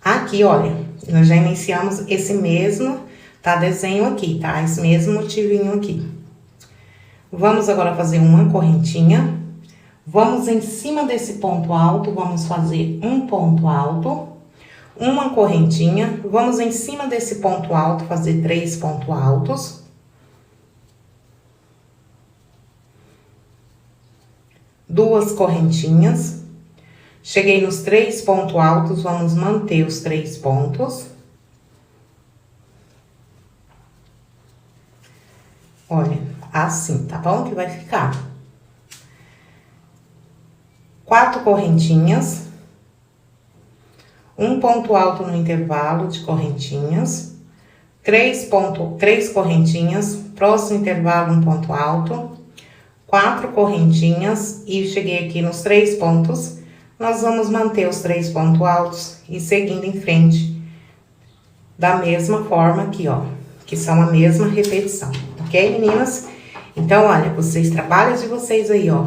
Speaker 1: Aqui, olha, nós já iniciamos esse mesmo, tá, desenho aqui, tá? Esse mesmo motivinho aqui. Vamos agora fazer uma correntinha. Vamos em cima desse ponto alto, vamos fazer um ponto alto, uma correntinha. Vamos em cima desse ponto alto, fazer 3 pontos altos. Duas correntinhas. Cheguei nos 3 pontos altos, vamos manter os 3 pontos. Olha, assim, tá bom? Que vai ficar. 4 correntinhas. Um ponto alto no intervalo de correntinhas. 3 correntinhas. Próximo intervalo, um ponto alto. 4 correntinhas. E cheguei aqui nos 3 pontos. Nós vamos manter os 3 pontos altos e seguindo em frente da mesma forma aqui, ó, que são a mesma repetição, ok, meninas? Então, olha, vocês, trabalhos de vocês aí, ó,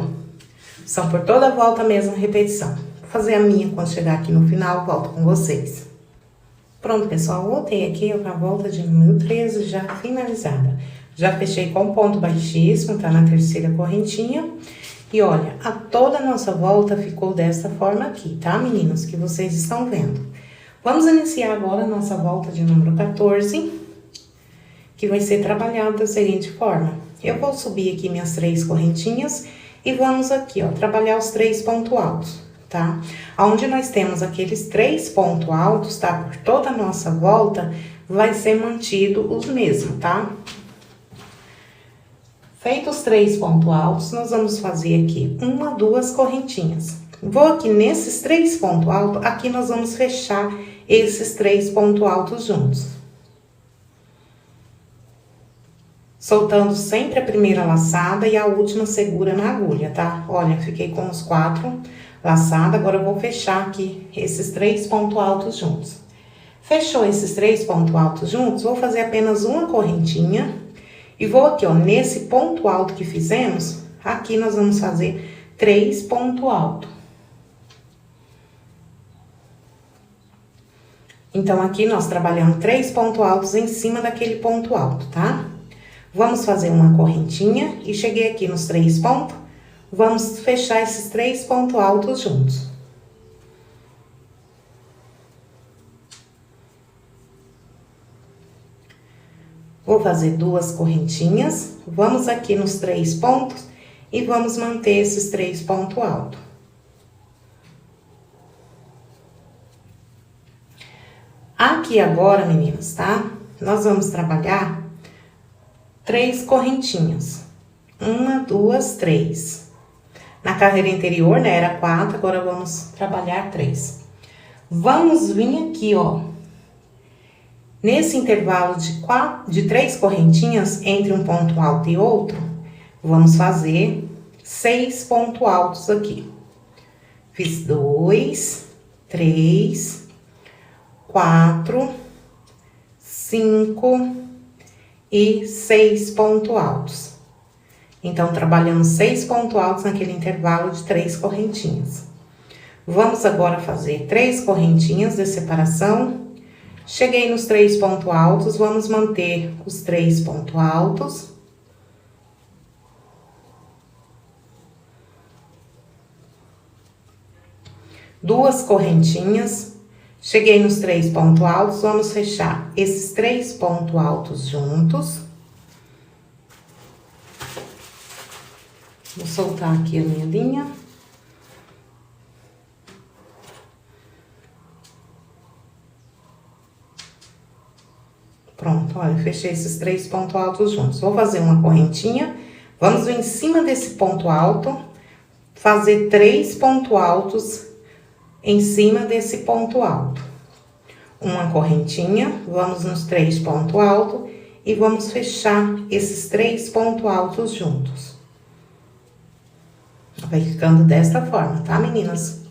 Speaker 1: são por toda a volta a mesma repetição. Vou fazer a minha quando chegar aqui no final, volto com vocês. Pronto, pessoal, voltei aqui pra volta de número 13, já finalizada. Já fechei com ponto baixíssimo, tá na terceira correntinha. E olha, a toda a nossa volta ficou dessa forma aqui, tá, meninos? Que vocês estão vendo. Vamos iniciar agora a nossa volta de número 14, que vai ser trabalhado da seguinte forma. Eu vou subir aqui minhas 3 correntinhas e vamos aqui, ó, trabalhar os 3 pontos altos, tá? Onde nós temos aqueles 3 pontos altos, tá? Por toda a nossa volta, vai ser mantido os mesmos, tá? Feitos os 3 pontos altos, nós vamos fazer aqui 1, 2 correntinhas. Vou aqui nesses 3 pontos altos, aqui nós vamos fechar esses 3 pontos altos juntos. Soltando sempre a primeira laçada e a última segura na agulha, tá? Olha, fiquei com os 4 laçadas, agora eu vou fechar aqui esses 3 pontos altos juntos. Fechou esses 3 pontos altos juntos, vou fazer apenas uma correntinha. E vou aqui, ó, nesse ponto alto que fizemos, aqui nós vamos fazer 3 pontos altos. Então, aqui nós trabalhamos 3 pontos altos em cima daquele ponto alto, tá? Vamos fazer uma correntinha e cheguei aqui nos 3 pontos, vamos fechar esses 3 pontos altos juntos. Vou fazer 2 correntinhas, vamos aqui nos 3 pontos e vamos manter esses 3 pontos altos. Aqui agora, meninas, tá? Nós vamos trabalhar 3 correntinhas. 1, 2, 3. Na carreira anterior, né, era 4, agora vamos trabalhar 3. Vamos vir aqui, ó. Nesse intervalo de 3 correntinhas, entre um ponto alto e outro, vamos fazer 6 pontos altos aqui. Fiz 2, 3, 4, 5 e 6 pontos altos. Então, trabalhamos 6 pontos altos naquele intervalo de 3 correntinhas. Vamos agora fazer 3 correntinhas de separação. Cheguei nos 3 pontos altos, vamos manter os 3 pontos altos. Duas correntinhas. Cheguei nos 3 pontos altos, vamos fechar esses 3 pontos altos juntos. Vou soltar aqui a minha linha. Pronto, olha, fechei esses 3 pontos altos juntos. Vou fazer uma correntinha, vamos vir em cima desse ponto alto, fazer 3 pontos altos em cima desse ponto alto. Uma correntinha, vamos nos 3 pontos altos e vamos fechar esses 3 pontos altos juntos. Vai ficando desta forma, tá, meninas?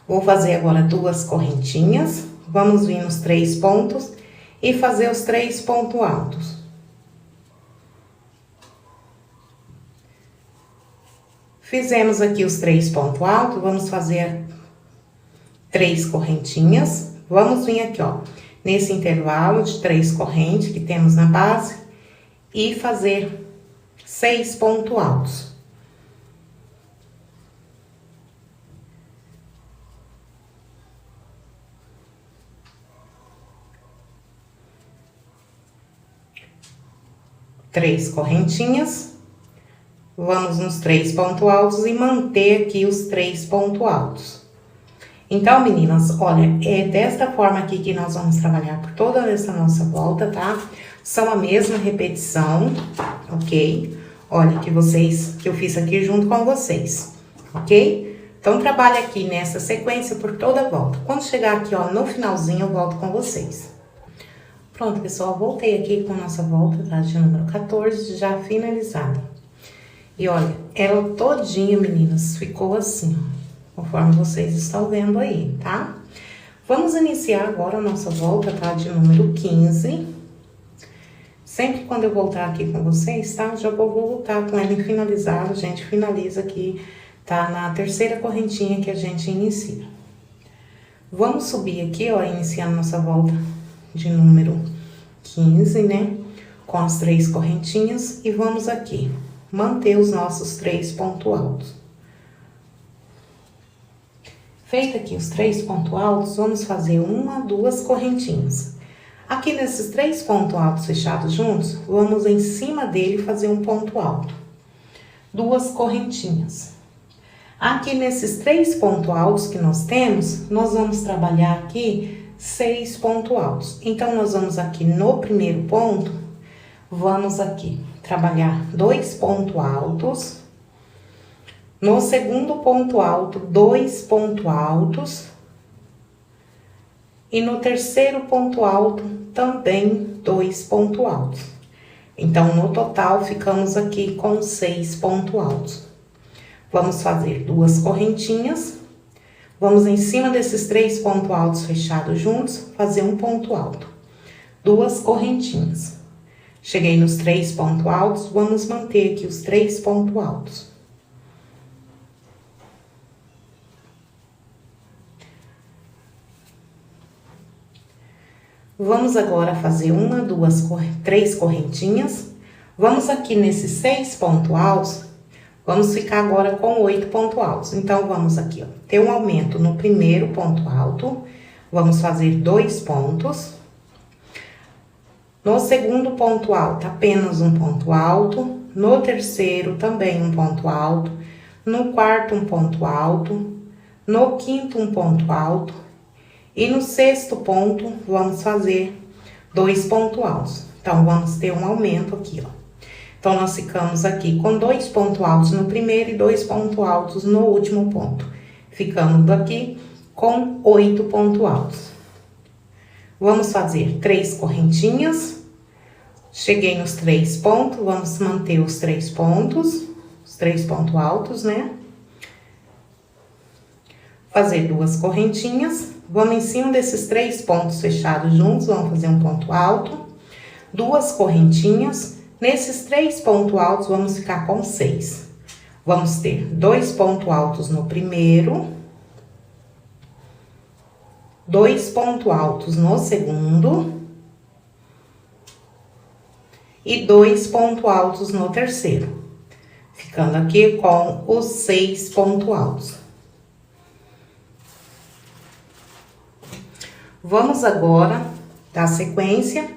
Speaker 1: Vou fazer agora 2 correntinhas, vamos vir nos 3 pontos e fazer os 3 pontos altos. Fizemos aqui os 3 pontos altos, vamos fazer 3 correntinhas. Vamos vir aqui, ó, nesse intervalo de 3 correntes que temos na base e fazer 6 pontos altos. Três correntinhas, vamos nos 3 pontos altos e manter aqui os 3 pontos altos. Então, meninas, olha, é desta forma aqui que nós vamos trabalhar por toda essa nossa volta, tá? São a mesma repetição, ok? Olha, que eu fiz aqui junto com vocês, ok? Então, trabalha aqui nessa sequência por toda a volta. Quando chegar aqui, ó, no finalzinho, eu volto com vocês. Pronto, pessoal, voltei aqui com a nossa volta, tá? De número 14, já finalizada. E olha, ela todinha, meninas, ficou assim, ó, conforme vocês estão vendo aí, tá? Vamos iniciar agora a nossa volta, tá? De número 15. Sempre quando eu voltar aqui com vocês, tá? Já vou voltar com ela finalizada, a gente finaliza aqui, tá? Na terceira correntinha que a gente inicia. Vamos subir aqui, ó, iniciando nossa volta de número 15, né? Com as 3 correntinhas e vamos aqui manter os nossos 3 pontos altos. Feito aqui os 3 pontos altos, vamos fazer 1, 2 correntinhas. Aqui nesses 3 pontos altos fechados juntos, vamos em cima dele fazer um ponto alto. 2 correntinhas. Aqui nesses 3 pontos altos que nós temos, nós vamos trabalhar aqui 6 pontos altos. Então, nós vamos aqui no primeiro ponto, vamos aqui trabalhar 2 pontos altos. No segundo ponto alto, 2 pontos altos. E no terceiro ponto alto, também 2 pontos altos. Então, no total, ficamos aqui com 6 pontos altos. Vamos fazer 2 correntinhas. Vamos em cima desses 3 pontos altos fechados juntos, fazer um ponto alto. 2 correntinhas. Cheguei nos 3 pontos altos, vamos manter aqui os 3 pontos altos. Vamos agora fazer 1, 2, 3 correntinhas. Vamos aqui nesses 6 pontos altos. Vamos ficar agora com 8 pontos altos. Então, vamos aqui, ó, ter um aumento no primeiro ponto alto. Vamos fazer 2 pontos. No segundo ponto alto, apenas um ponto alto. No terceiro, também um ponto alto. No quarto, um ponto alto. No quinto, um ponto alto. E no sexto ponto, vamos fazer 2 pontos altos. Então, vamos ter um aumento aqui, ó. Então, nós ficamos aqui com 2 pontos altos no primeiro e 2 pontos altos no último ponto. Ficando aqui com 8 pontos altos. Vamos fazer 3 correntinhas. Cheguei nos 3 pontos, vamos manter os 3 pontos, os 3 pontos altos, né? Fazer 2 correntinhas. Vamos em cima desses 3 pontos fechados juntos, vamos fazer um ponto alto. 2 correntinhas. Nesses 3 pontos altos, vamos ficar com 6. Vamos ter 2 pontos altos no primeiro. 2 pontos altos no segundo. E 2 pontos altos no terceiro. Ficando aqui com os 6 pontos altos. Vamos agora dar sequência,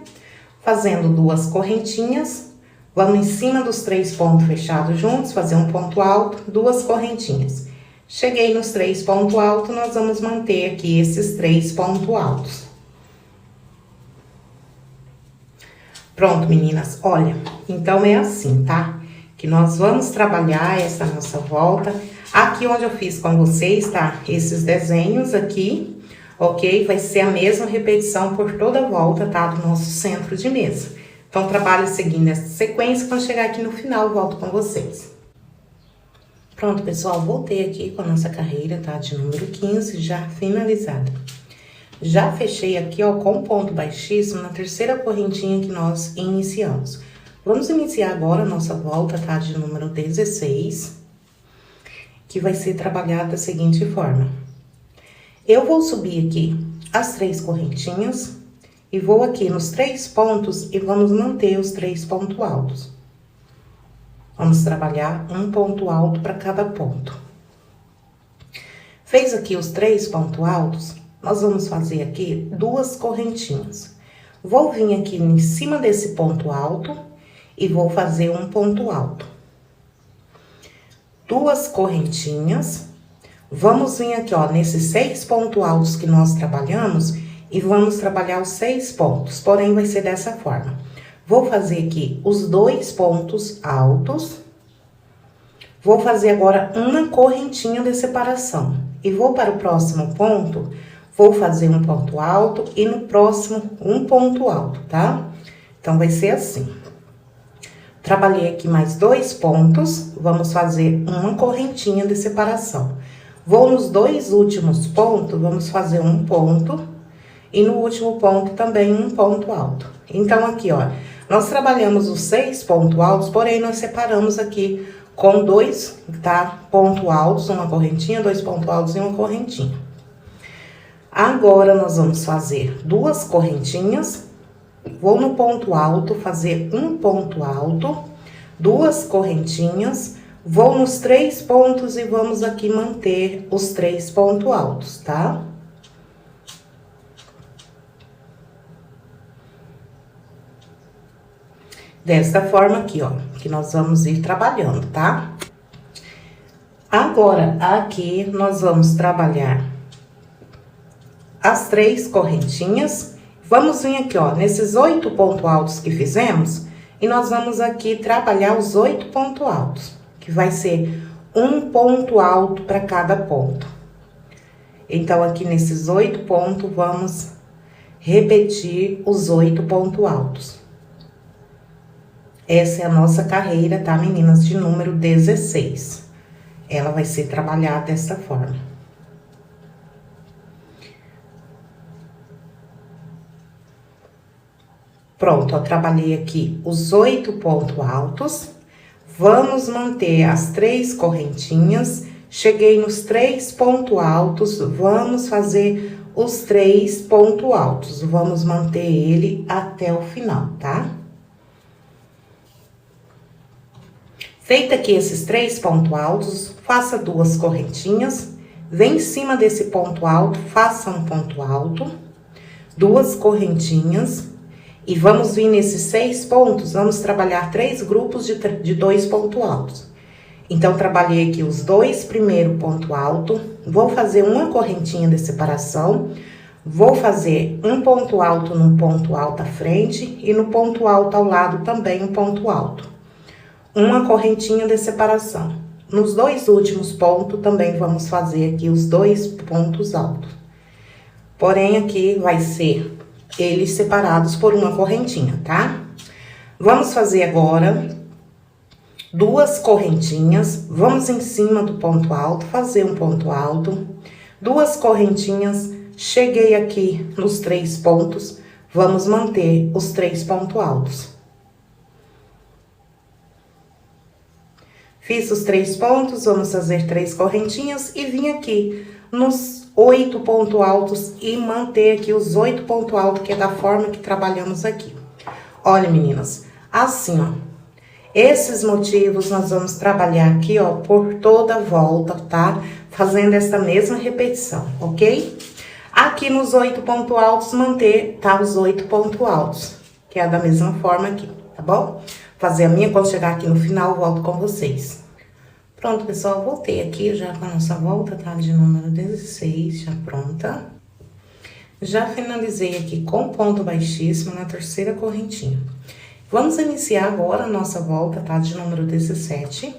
Speaker 1: fazendo 2 correntinhas. Vamos em cima dos 3 pontos fechados juntos, fazer um ponto alto, 2 correntinhas. Cheguei nos 3 pontos altos, nós vamos manter aqui esses 3 pontos altos. Pronto, meninas, olha, então é assim, tá? Que nós vamos trabalhar essa nossa volta Aqui onde eu fiz com vocês, tá? Esses desenhos aqui, ok? Vai ser a mesma repetição por toda a volta, tá? Do nosso centro de mesa. Então, trabalho seguindo essa sequência, quando chegar aqui no final, eu volto com vocês. Pronto, pessoal, voltei aqui com a nossa carreira, tá? De número 15, já finalizada. Já fechei aqui, ó, com ponto baixíssimo na terceira correntinha que nós iniciamos. Vamos iniciar agora a nossa volta, tá? De número 16. Que vai ser trabalhada da seguinte forma. Eu vou subir aqui as 3 correntinhas e vou aqui nos 3 pontos e vamos manter os 3 pontos altos. Vamos trabalhar um ponto alto para cada ponto. Fez aqui os 3 pontos altos, nós vamos fazer aqui 2 correntinhas. Vou vir aqui em cima desse ponto alto e vou fazer um ponto alto. 2 correntinhas, vamos vir aqui, ó, nesses 6 pontos altos que nós trabalhamos e vamos trabalhar os 6 pontos, porém vai ser dessa forma. Vou fazer aqui os 2 pontos altos, vou fazer agora uma correntinha de separação e vou para o próximo ponto, vou fazer um ponto alto e no próximo um ponto alto, tá? Então, vai ser assim. Trabalhei aqui mais 2 pontos, vamos fazer uma correntinha de separação. Vou nos 2 últimos pontos, vamos fazer um ponto, e no último ponto também um ponto alto. Então, aqui, ó, nós trabalhamos os 6 pontos altos, porém, nós separamos aqui com 2, tá? Pontos altos, uma correntinha, 2 pontos altos e uma correntinha. Agora, nós vamos fazer 2 correntinhas. Vou no ponto alto, fazer um ponto alto, 2 correntinhas, vou nos 3 pontos e vamos aqui manter os 3 pontos altos, tá? Desta forma aqui, ó, que nós vamos ir trabalhando, tá? Agora, aqui, nós vamos trabalhar as 3 correntinhas. Vamos vir aqui, ó, nesses 8 pontos altos que fizemos, e nós vamos aqui trabalhar os 8 pontos altos, que vai ser um ponto alto para cada ponto. Então, aqui nesses 8 pontos, vamos repetir os 8 pontos altos. Essa é a nossa carreira, tá, meninas, de número 16. Ela vai ser trabalhada dessa forma. Pronto, ó, trabalhei aqui os 8 pontos altos. Vamos manter as 3 correntinhas. Cheguei nos 3 pontos altos, vamos fazer os 3 pontos altos. Vamos manter ele até o final, tá? Feito aqui esses 3 pontos altos, faça 2 correntinhas. Vem em cima desse ponto alto, faça um ponto alto. 2 correntinhas. E vamos vir nesses 6 pontos, vamos trabalhar 3 grupos de 2 pontos altos. Então, trabalhei aqui os 2 primeiros pontos altos, vou fazer uma correntinha de separação, vou fazer um ponto alto no ponto alto à frente e no ponto alto ao lado também um ponto alto. Uma correntinha de separação. Nos 2 últimos pontos, também vamos fazer aqui os 2 pontos altos. Porém, aqui vai ser eles separados por uma correntinha, tá? Vamos fazer agora 2 correntinhas, vamos em cima do ponto alto, fazer um ponto alto, 2 correntinhas, cheguei aqui nos 3 pontos, vamos manter os 3 pontos altos. Fiz os 3 pontos, vamos fazer 3 correntinhas e vim aqui nos 8 pontos altos e manter aqui os 8 pontos altos, que é da forma que trabalhamos aqui. Olha, meninas, assim, ó, esses motivos nós vamos trabalhar aqui, ó, por toda a volta, tá? Fazendo essa mesma repetição, ok? Aqui nos 8 pontos altos, manter, tá? Os 8 pontos altos, que é da mesma forma aqui, tá bom? Fazer a minha, quando chegar aqui no final, eu volto com vocês. Pronto, pessoal, voltei aqui já com a nossa volta, tá? De número 16, já pronta. Já finalizei aqui com ponto baixíssimo na terceira correntinha. Vamos iniciar agora a nossa volta, tá? De número 17,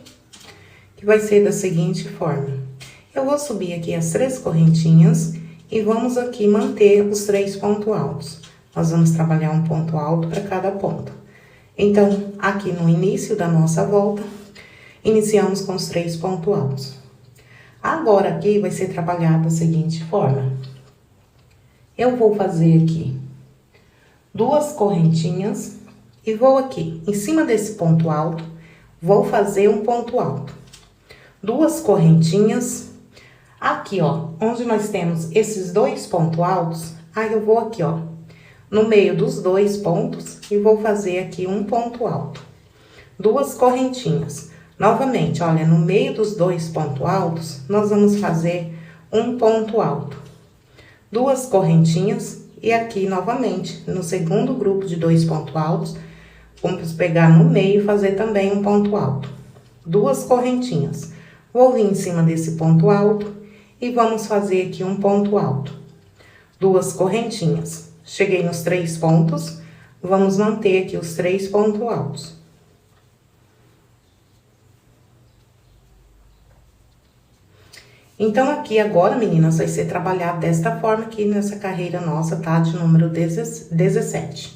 Speaker 1: que vai ser da seguinte forma. Eu vou subir aqui as 3 correntinhas e vamos aqui manter os 3 pontos altos. Nós vamos trabalhar um ponto alto para cada ponto. Então, aqui no início da nossa volta, iniciamos com os 3 pontos altos. Agora, aqui vai ser trabalhado da seguinte forma. Eu vou fazer aqui 2 correntinhas e vou aqui, em cima desse ponto alto, vou fazer um ponto alto. 2 correntinhas, aqui, ó, onde nós temos esses 2 pontos altos, aí eu vou aqui, ó, no meio dos 2 pontos e vou fazer aqui um ponto alto. 2 correntinhas. Novamente, olha, no meio dos 2 pontos altos, nós vamos fazer um ponto alto. 2 correntinhas e aqui, novamente, no segundo grupo de 2 pontos altos, vamos pegar no meio e fazer também um ponto alto. 2 correntinhas. Vou vir em cima desse ponto alto e vamos fazer aqui um ponto alto. 2 correntinhas. Cheguei nos 3 pontos, vamos manter aqui os 3 pontos altos. Então, aqui agora, meninas, vai ser trabalhado desta forma aqui nessa carreira nossa, tá? De número 17.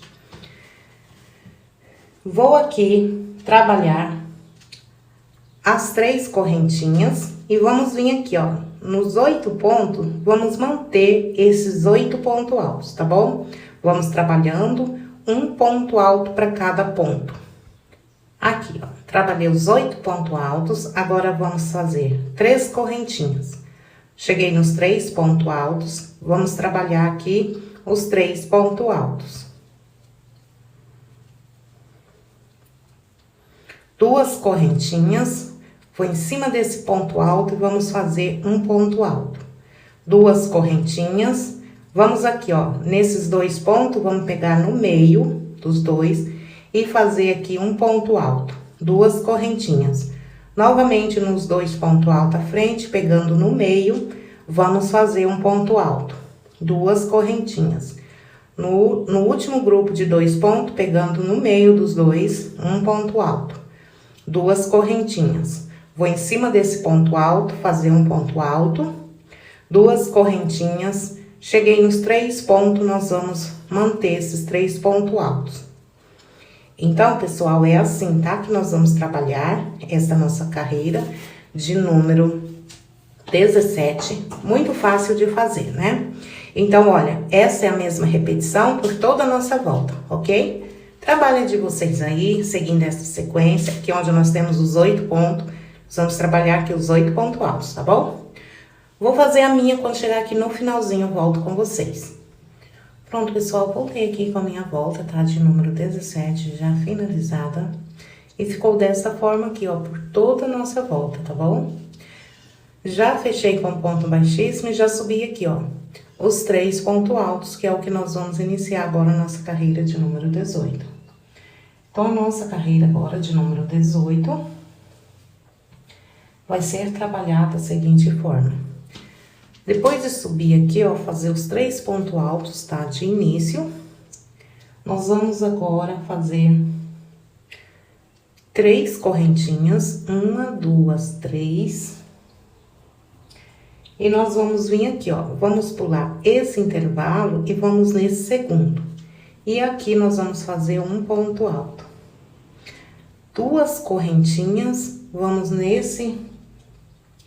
Speaker 1: Vou aqui trabalhar as 3 correntinhas e vamos vir aqui, ó, nos 8 pontos, vamos manter esses 8 pontos altos, tá bom? Vamos trabalhando um ponto alto para cada ponto. Aqui, ó, trabalhei os 8 pontos altos, agora vamos fazer 3 correntinhas. Cheguei nos 3 pontos altos, vamos trabalhar aqui os 3 pontos altos. 2 correntinhas, vou em cima desse ponto alto e vamos fazer um ponto alto. 2 correntinhas, vamos aqui, ó, nesses 2 pontos, vamos pegar no meio dos 2 e fazer aqui um ponto alto. 2 correntinhas. Novamente, nos 2 pontos altos à frente, pegando no meio, vamos fazer um ponto alto. 2 correntinhas. No último grupo de 2 pontos, pegando no meio dos 2, um ponto alto. 2 correntinhas. Vou em cima desse ponto alto, fazer um ponto alto. 2 correntinhas. Cheguei nos 3 pontos, nós vamos manter esses 3 pontos altos. Então, pessoal, é assim, tá? Que nós vamos trabalhar essa nossa carreira de número 17. Muito fácil de fazer, né? Então, olha, essa é a mesma repetição por toda a nossa volta, ok? Trabalho de vocês aí, seguindo essa sequência, aqui onde nós temos os 8 pontos. Nós vamos trabalhar aqui os 8 pontos altos, tá bom? Vou fazer a minha, quando chegar aqui no finalzinho, eu volto com vocês. Pronto, pessoal, voltei aqui com a minha volta, tá? De número 17, já finalizada. E ficou dessa forma aqui, ó, por toda a nossa volta, tá bom? Já fechei com ponto baixíssimo e já subi aqui, ó, os 3 pontos altos, que é o que nós vamos iniciar agora a nossa carreira de número 18. Então, a nossa carreira agora de número 18 vai ser trabalhada da seguinte forma. Depois de subir aqui, ó, fazer os 3 pontos altos, tá? De início, nós vamos agora fazer 3 correntinhas, 1, 2, 3. E nós vamos vir aqui, ó, vamos pular esse intervalo e vamos nesse segundo. E aqui nós vamos fazer um ponto alto. 2 correntinhas, vamos nesse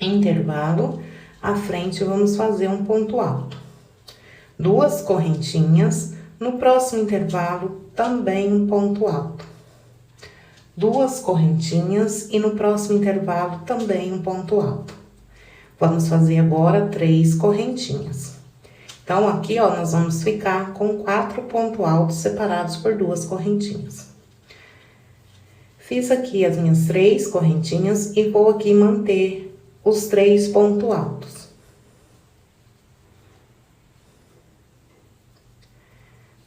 Speaker 1: intervalo, à frente vamos fazer um ponto alto. 2 correntinhas, no próximo intervalo também um ponto alto. 2 correntinhas e no próximo intervalo também um ponto alto. Vamos fazer agora 3 correntinhas. Então, aqui, ó, nós vamos ficar com 4 pontos altos separados por 2 correntinhas. Fiz aqui as minhas 3 correntinhas e vou aqui manter os 3 pontos altos.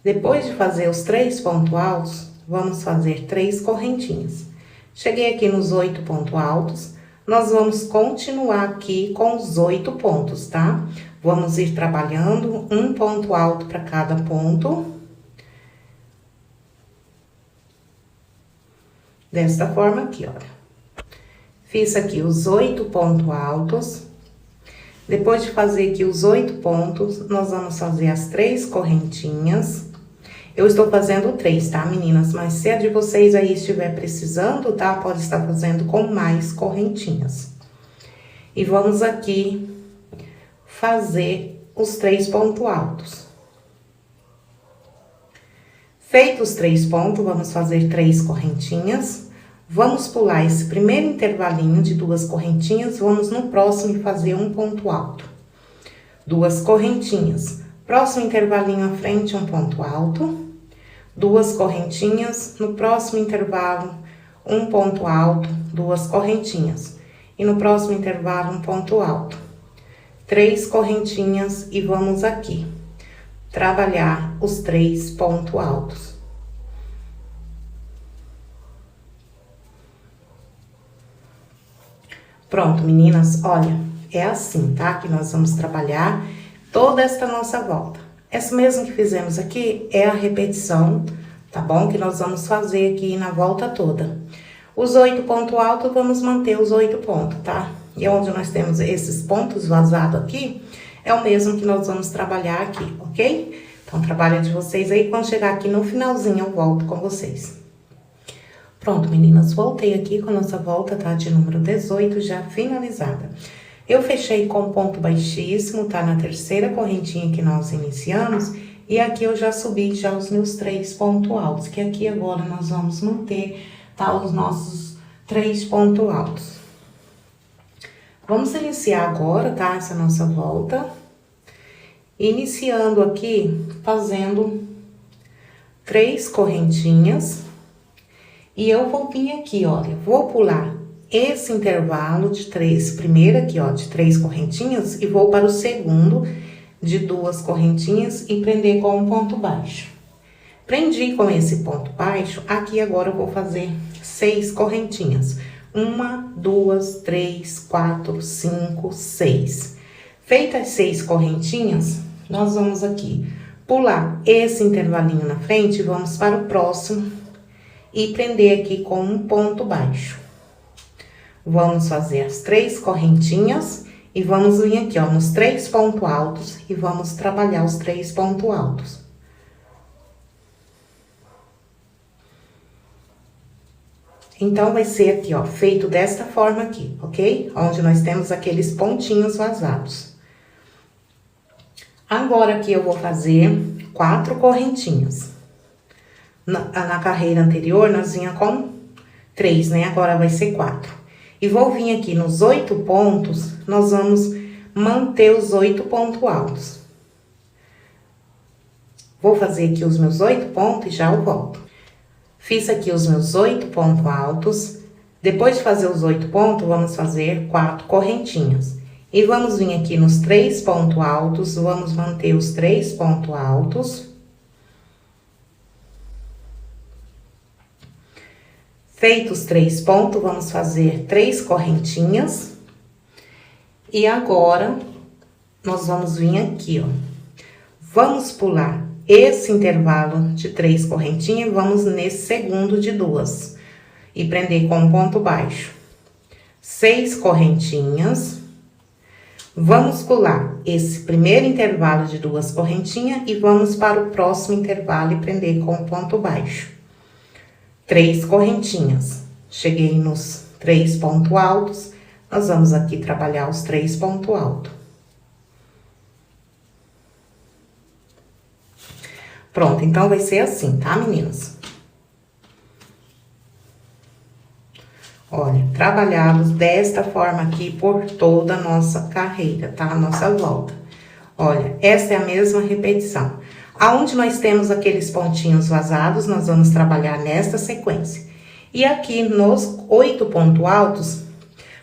Speaker 1: Depois de fazer os 3 pontos altos, vamos fazer 3 correntinhas. Cheguei aqui nos 8 pontos altos, nós vamos continuar aqui com os 8 pontos, tá? Vamos ir trabalhando um ponto alto para cada ponto. Desta forma aqui, olha. Fiz aqui os 8 pontos altos. Depois de fazer aqui os 8 pontos, nós vamos fazer as 3 correntinhas. Eu estou fazendo 3, tá, meninas? Mas se a de vocês aí estiver precisando, tá? Pode estar fazendo com mais correntinhas. E vamos aqui fazer os 3 pontos altos. Feitos os 3 pontos, vamos fazer 3 correntinhas. Vamos pular esse primeiro intervalinho de 2 correntinhas, vamos no próximo fazer um ponto alto. 2 correntinhas. Próximo intervalinho à frente, um ponto alto. 2 correntinhas. No próximo intervalo, um ponto alto, 2 correntinhas. E no próximo intervalo, um ponto alto. 3 correntinhas e vamos aqui trabalhar os 3 pontos altos. Pronto, meninas, olha, é assim, tá? Que nós vamos trabalhar toda esta nossa volta. Essa mesmo que fizemos aqui é a repetição, tá bom? Que nós vamos fazer aqui na volta toda. Os 8 pontos altos, vamos manter os 8 pontos, tá? E onde nós temos esses pontos vazados aqui, é o mesmo que nós vamos trabalhar aqui, ok? Então, trabalho de vocês aí, quando chegar aqui no finalzinho, eu volto com vocês. Pronto, meninas, voltei aqui com a nossa volta, tá? De número 18, já finalizada. Eu fechei com ponto baixíssimo, tá? Na terceira correntinha que nós iniciamos. E aqui eu já subi já os meus 3 pontos altos, que aqui agora nós vamos manter, tá? Os nossos 3 pontos altos. Vamos iniciar agora, tá? Essa nossa volta. Iniciando aqui, fazendo 3 correntinhas. E eu vou vir aqui, olha, vou pular esse intervalo de 3, primeiro aqui, ó, de 3 correntinhas, e vou para o segundo de 2 correntinhas e prender com um ponto baixo. Prendi com esse ponto baixo, aqui agora eu vou fazer 6 correntinhas. 1, 2, 3, 4, 5, 6. Feitas 6 correntinhas, nós vamos aqui pular esse intervalinho na frente e vamos para o próximo. E prender aqui com um ponto baixo. Vamos fazer as 3 correntinhas e vamos vir aqui, ó, nos 3 pontos altos e vamos trabalhar os 3 pontos altos. Então, vai ser aqui, ó, feito desta forma aqui, ok? Onde nós temos aqueles pontinhos vazados. Agora, aqui eu vou fazer 4 correntinhas. Na carreira anterior, nós vinha com 3, né? Agora vai ser 4. E vou vir aqui nos 8 pontos, nós vamos manter os 8 pontos altos. Vou fazer aqui os meus 8 pontos e já eu volto. Fiz aqui os meus 8 pontos altos. Depois de fazer os 8 pontos, vamos fazer 4 correntinhas. E vamos vir aqui nos 3 pontos altos, vamos manter os 3 pontos altos. Feitos os 3 pontos, vamos fazer 3 correntinhas. E agora, nós vamos vir aqui, ó. Vamos pular esse intervalo de 3 correntinhas e vamos nesse segundo de 2. E prender com um ponto baixo. 6 correntinhas. Vamos pular esse primeiro intervalo de 2 correntinhas e vamos para o próximo intervalo e prender com um ponto baixo. 3 correntinhas. Cheguei nos 3 pontos altos, nós vamos aqui trabalhar os 3 pontos altos. Pronto, então vai ser assim, tá, meninas? Olha, trabalhados desta forma aqui por toda a nossa carreira, tá? A nossa volta. Olha, essa é a mesma repetição. Aonde nós temos aqueles pontinhos vazados, nós vamos trabalhar nesta sequência. E aqui nos 8 pontos altos,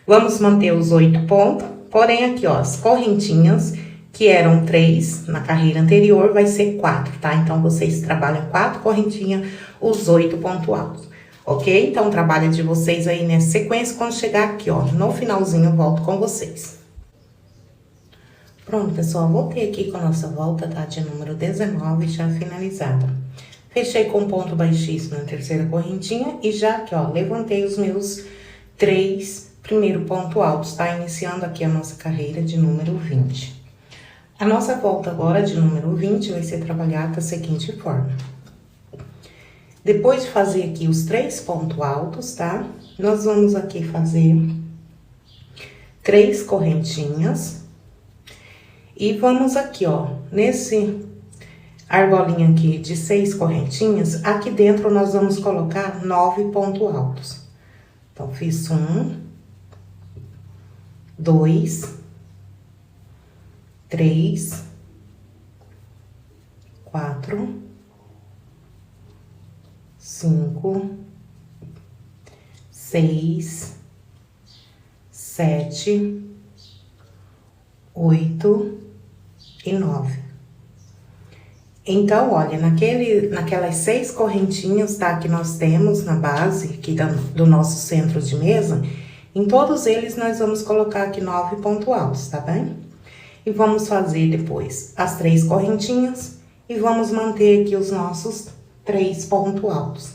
Speaker 1: vamos manter os 8 pontos, porém aqui, ó, as correntinhas, que eram 3 na carreira anterior, vai ser 4, tá? Então, vocês trabalham 4 correntinhas, os 8 pontos altos, ok? Então, trabalha de vocês aí nessa sequência, quando chegar aqui, ó, no finalzinho eu volto com vocês. Pronto, pessoal, voltei aqui com a nossa volta, tá? De número 19, já finalizada. Fechei com ponto baixíssimo na terceira correntinha e já aqui, ó, levantei os meus 3 primeiro ponto alto, está iniciando aqui a nossa carreira de número 20. A nossa volta agora de número 20 vai ser trabalhada da seguinte forma. Depois de fazer aqui os 3 pontos altos, tá? Nós vamos aqui fazer 3 correntinhas. E vamos aqui, ó, nesse argolinha aqui de 6 correntinhas, aqui dentro nós vamos colocar 9 pontos altos. Então, fiz 1, 2, 3, 4, 5, 6, 7, 8 e 9. Então, olha, naquelas 6 correntinhas, tá, que nós temos na base aqui do nosso centro de mesa, em todos eles nós vamos colocar aqui 9 pontos altos, tá bem? E vamos fazer depois as 3 correntinhas e vamos manter aqui os nossos 3 pontos altos.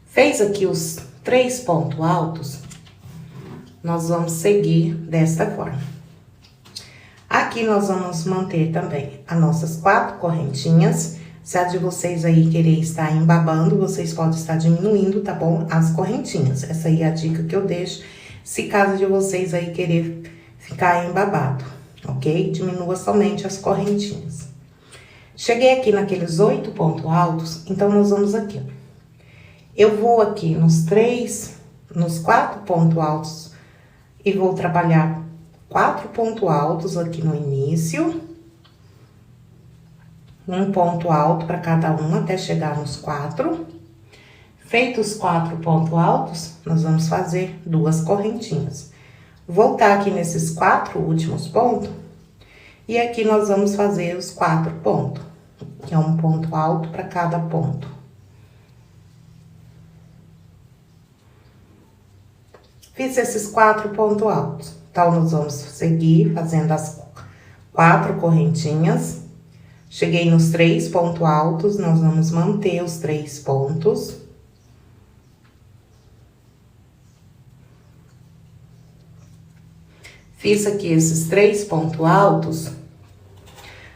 Speaker 1: Fez aqui os 3 pontos altos, nós vamos seguir desta forma. Aqui nós vamos manter também as nossas 4 correntinhas. Se a de vocês aí querer estar embabando, vocês podem estar diminuindo, tá bom? As correntinhas. Essa aí é a dica que eu deixo, se caso de vocês aí querer ficar embabado, ok? Diminua somente as correntinhas. Cheguei aqui naqueles 8 pontos altos, então nós vamos aqui, ó. Eu vou aqui nos 4 pontos altos e vou trabalhar 4 pontos altos aqui no início. Um ponto alto para cada um até chegar nos 4. Feitos os 4 pontos altos, nós vamos fazer 2 correntinhas. Voltar aqui nesses 4 últimos pontos. E aqui nós vamos fazer os 4 pontos, que é um ponto alto para cada ponto. Fiz esses 4 pontos altos. Então, nós vamos seguir fazendo as 4 correntinhas. Cheguei nos 3 pontos altos, nós vamos manter os 3 pontos. Fiz aqui esses 3 pontos altos.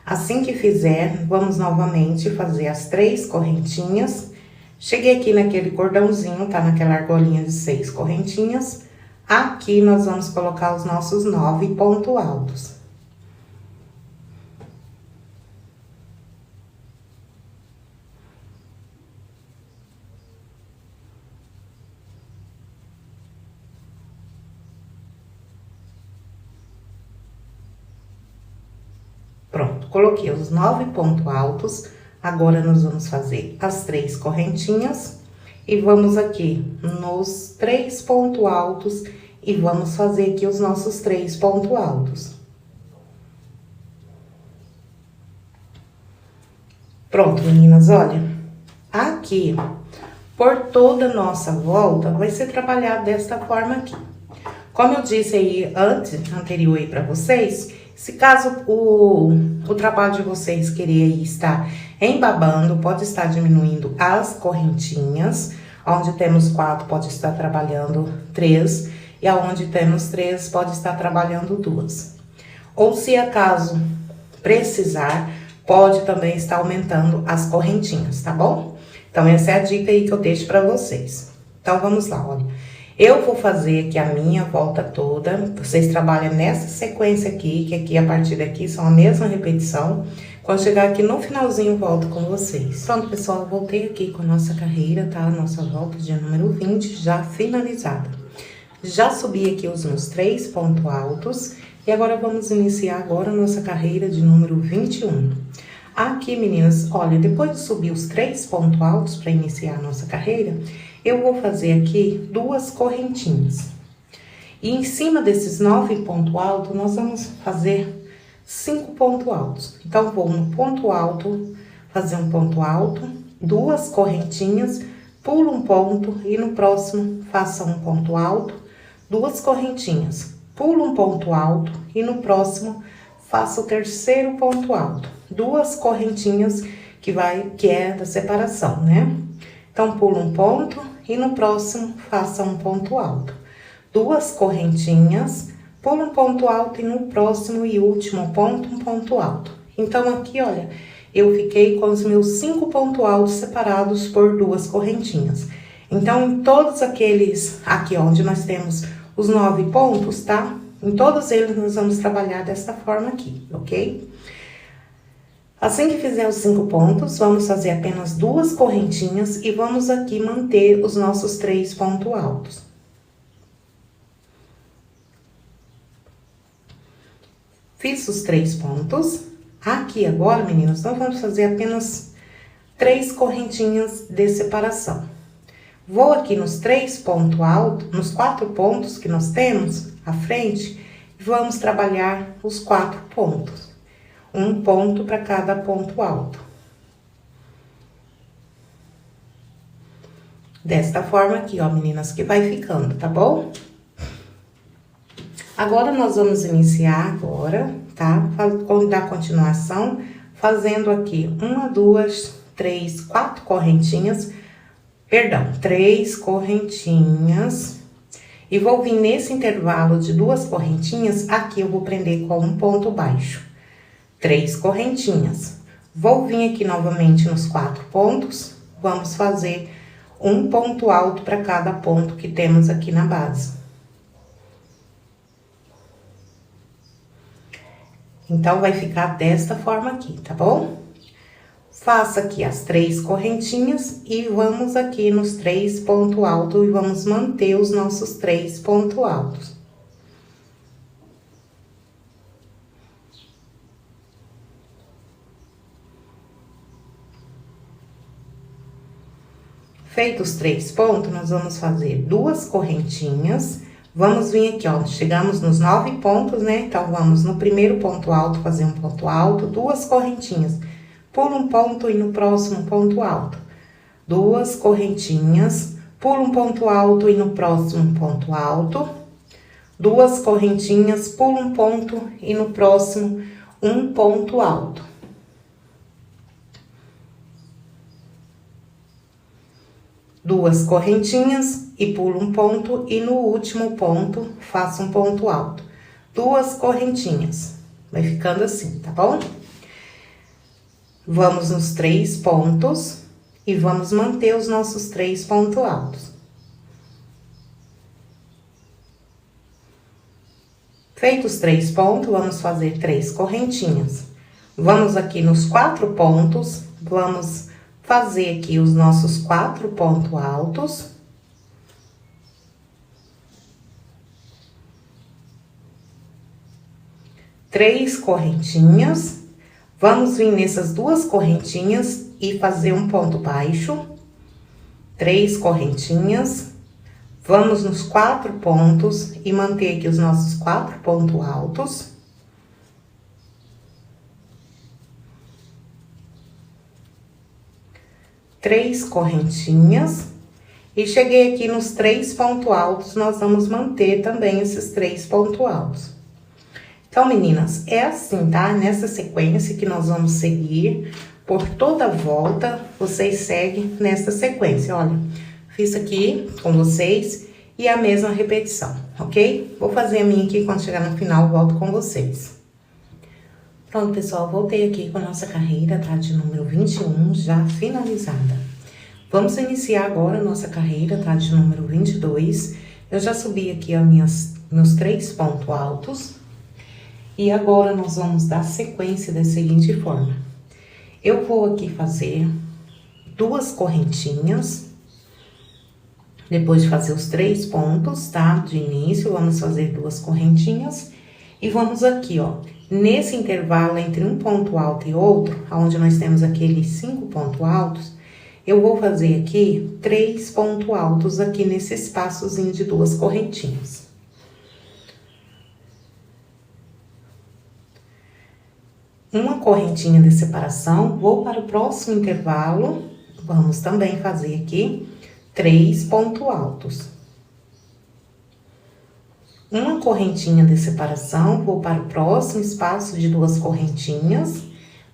Speaker 1: Assim que fizer, vamos novamente fazer as 3 correntinhas. Cheguei aqui naquele cordãozinho, tá? Naquela argolinha de 6 correntinhas. Aqui nós vamos colocar os nossos 9 pontos altos. Pronto, coloquei os 9 pontos altos. Agora, nós vamos fazer as 3 correntinhas. E vamos aqui nos 3 pontos altos e vamos fazer aqui os nossos 3 pontos altos. Pronto, meninas, olha. Aqui, por toda a nossa volta, vai ser trabalhado desta forma aqui. Como eu disse aí anterior aí pra vocês, se caso o trabalho de vocês querer estar embabando, pode estar diminuindo as correntinhas. Onde temos 4, pode estar trabalhando 3. E aonde temos 3, pode estar trabalhando 2. Ou se acaso precisar, pode também estar aumentando as correntinhas, tá bom? Então, essa é a dica aí que eu deixo pra vocês. Então, vamos lá, olha. Eu vou fazer aqui a minha volta toda. Vocês trabalham nessa sequência aqui, que aqui, a partir daqui, são a mesma repetição. Quando chegar aqui no finalzinho, eu volto com vocês. Pronto, pessoal, eu voltei aqui com a nossa carreira, tá? A nossa volta de número 20 já finalizada. Já subi aqui os meus 3 pontos altos. E agora, vamos iniciar agora a nossa carreira de número 21. Aqui, meninas, olha, depois de subir os 3 pontos altos para iniciar a nossa carreira, eu vou fazer aqui 2 correntinhas. E em cima desses 9 pontos altos, nós vamos fazer 5 pontos altos. Então, vou no ponto alto, fazer um ponto alto, 2 correntinhas, pulo um ponto e no próximo faça um ponto alto, 2 correntinhas, pulo um ponto alto e no próximo faça o terceiro ponto alto, 2 correntinhas que é da separação, né? Então, pula um ponto e no próximo faça um ponto alto. 2 correntinhas, pula um ponto alto e no próximo e último ponto, um ponto alto. Então, aqui, olha, eu fiquei com os meus 5 pontos altos separados por 2 correntinhas. Então, em todos aqueles, aqui onde nós temos os 9 pontos, tá? Em todos eles nós vamos trabalhar dessa forma aqui, ok? Assim que fizer os 5 pontos, vamos fazer apenas 2 correntinhas e vamos aqui manter os nossos 3 pontos altos. Fiz os 3 pontos. Aqui agora, meninas, nós vamos fazer apenas 3 correntinhas de separação. Vou aqui nos 3 pontos altos, nos 4 pontos que nós temos à frente, e vamos trabalhar os 4 pontos. Um ponto para cada ponto alto. Desta forma aqui, ó, meninas, que vai ficando, tá bom? Agora, nós vamos iniciar agora, tá? Dar continuação, fazendo aqui 1, 2, 3, 4 correntinhas, perdão, 3 correntinhas. E vou vir nesse intervalo de 2 correntinhas, aqui eu vou prender com um ponto baixo. 3 correntinhas. Vou vir aqui novamente nos 4 pontos, vamos fazer um ponto alto para cada ponto que temos aqui na base. Então, vai ficar desta forma aqui, tá bom? Faça aqui as 3 correntinhas e vamos aqui nos 3 pontos altos e vamos manter os nossos 3 pontos altos. Feitos os 3 pontos, nós vamos fazer 2 correntinhas. Vamos vir aqui, ó, chegamos nos 9 pontos, né? Então, vamos no primeiro ponto alto fazer um ponto alto, 2 correntinhas. Pula um ponto e no próximo ponto alto. 2 correntinhas, pula um ponto alto e no próximo ponto alto. 2 correntinhas, pula um ponto e no próximo um ponto alto. Duas correntinhas e pulo um ponto e no último ponto faço um ponto alto. 2 correntinhas. Vai ficando assim, tá bom? Vamos nos 3 pontos e vamos manter os nossos 3 pontos altos. Feitos os 3 pontos, vamos fazer 3 correntinhas. Vamos aqui nos 4 pontos, vamos fazer aqui os nossos 4 pontos altos. Três correntinhas. Vamos vir nessas 2 correntinhas e fazer um ponto baixo. 3 correntinhas. Vamos nos 4 pontos e manter aqui os nossos 4 pontos altos. Três correntinhas. E cheguei aqui nos 3 pontos altos, nós vamos manter também esses 3 pontos altos. Então, meninas, é assim, tá? Nessa sequência que nós vamos seguir por toda a volta, vocês seguem nessa sequência, olha. Fiz aqui com vocês e a mesma repetição, ok? Vou fazer a minha aqui, quando chegar no final, volto com vocês. Pronto, pessoal, voltei aqui com a nossa carreira, tá? De número 21, já finalizada. Vamos iniciar agora a nossa carreira, tá? De número 22. Eu já subi aqui meus 3 pontos altos. E agora, nós vamos dar sequência da seguinte forma. Eu vou aqui fazer 2 correntinhas. Depois de fazer os 3 pontos, tá? De início, vamos fazer 2 correntinhas. E vamos aqui, ó. Nesse intervalo entre um ponto alto e outro, onde nós temos aqueles 5 pontos altos, eu vou fazer aqui 3 pontos altos aqui nesse espaçozinho de 2 correntinhas. Uma correntinha de separação, vou para o próximo intervalo, vamos também fazer aqui 3 pontos altos. Uma correntinha de separação, vou para o próximo espaço de 2 correntinhas,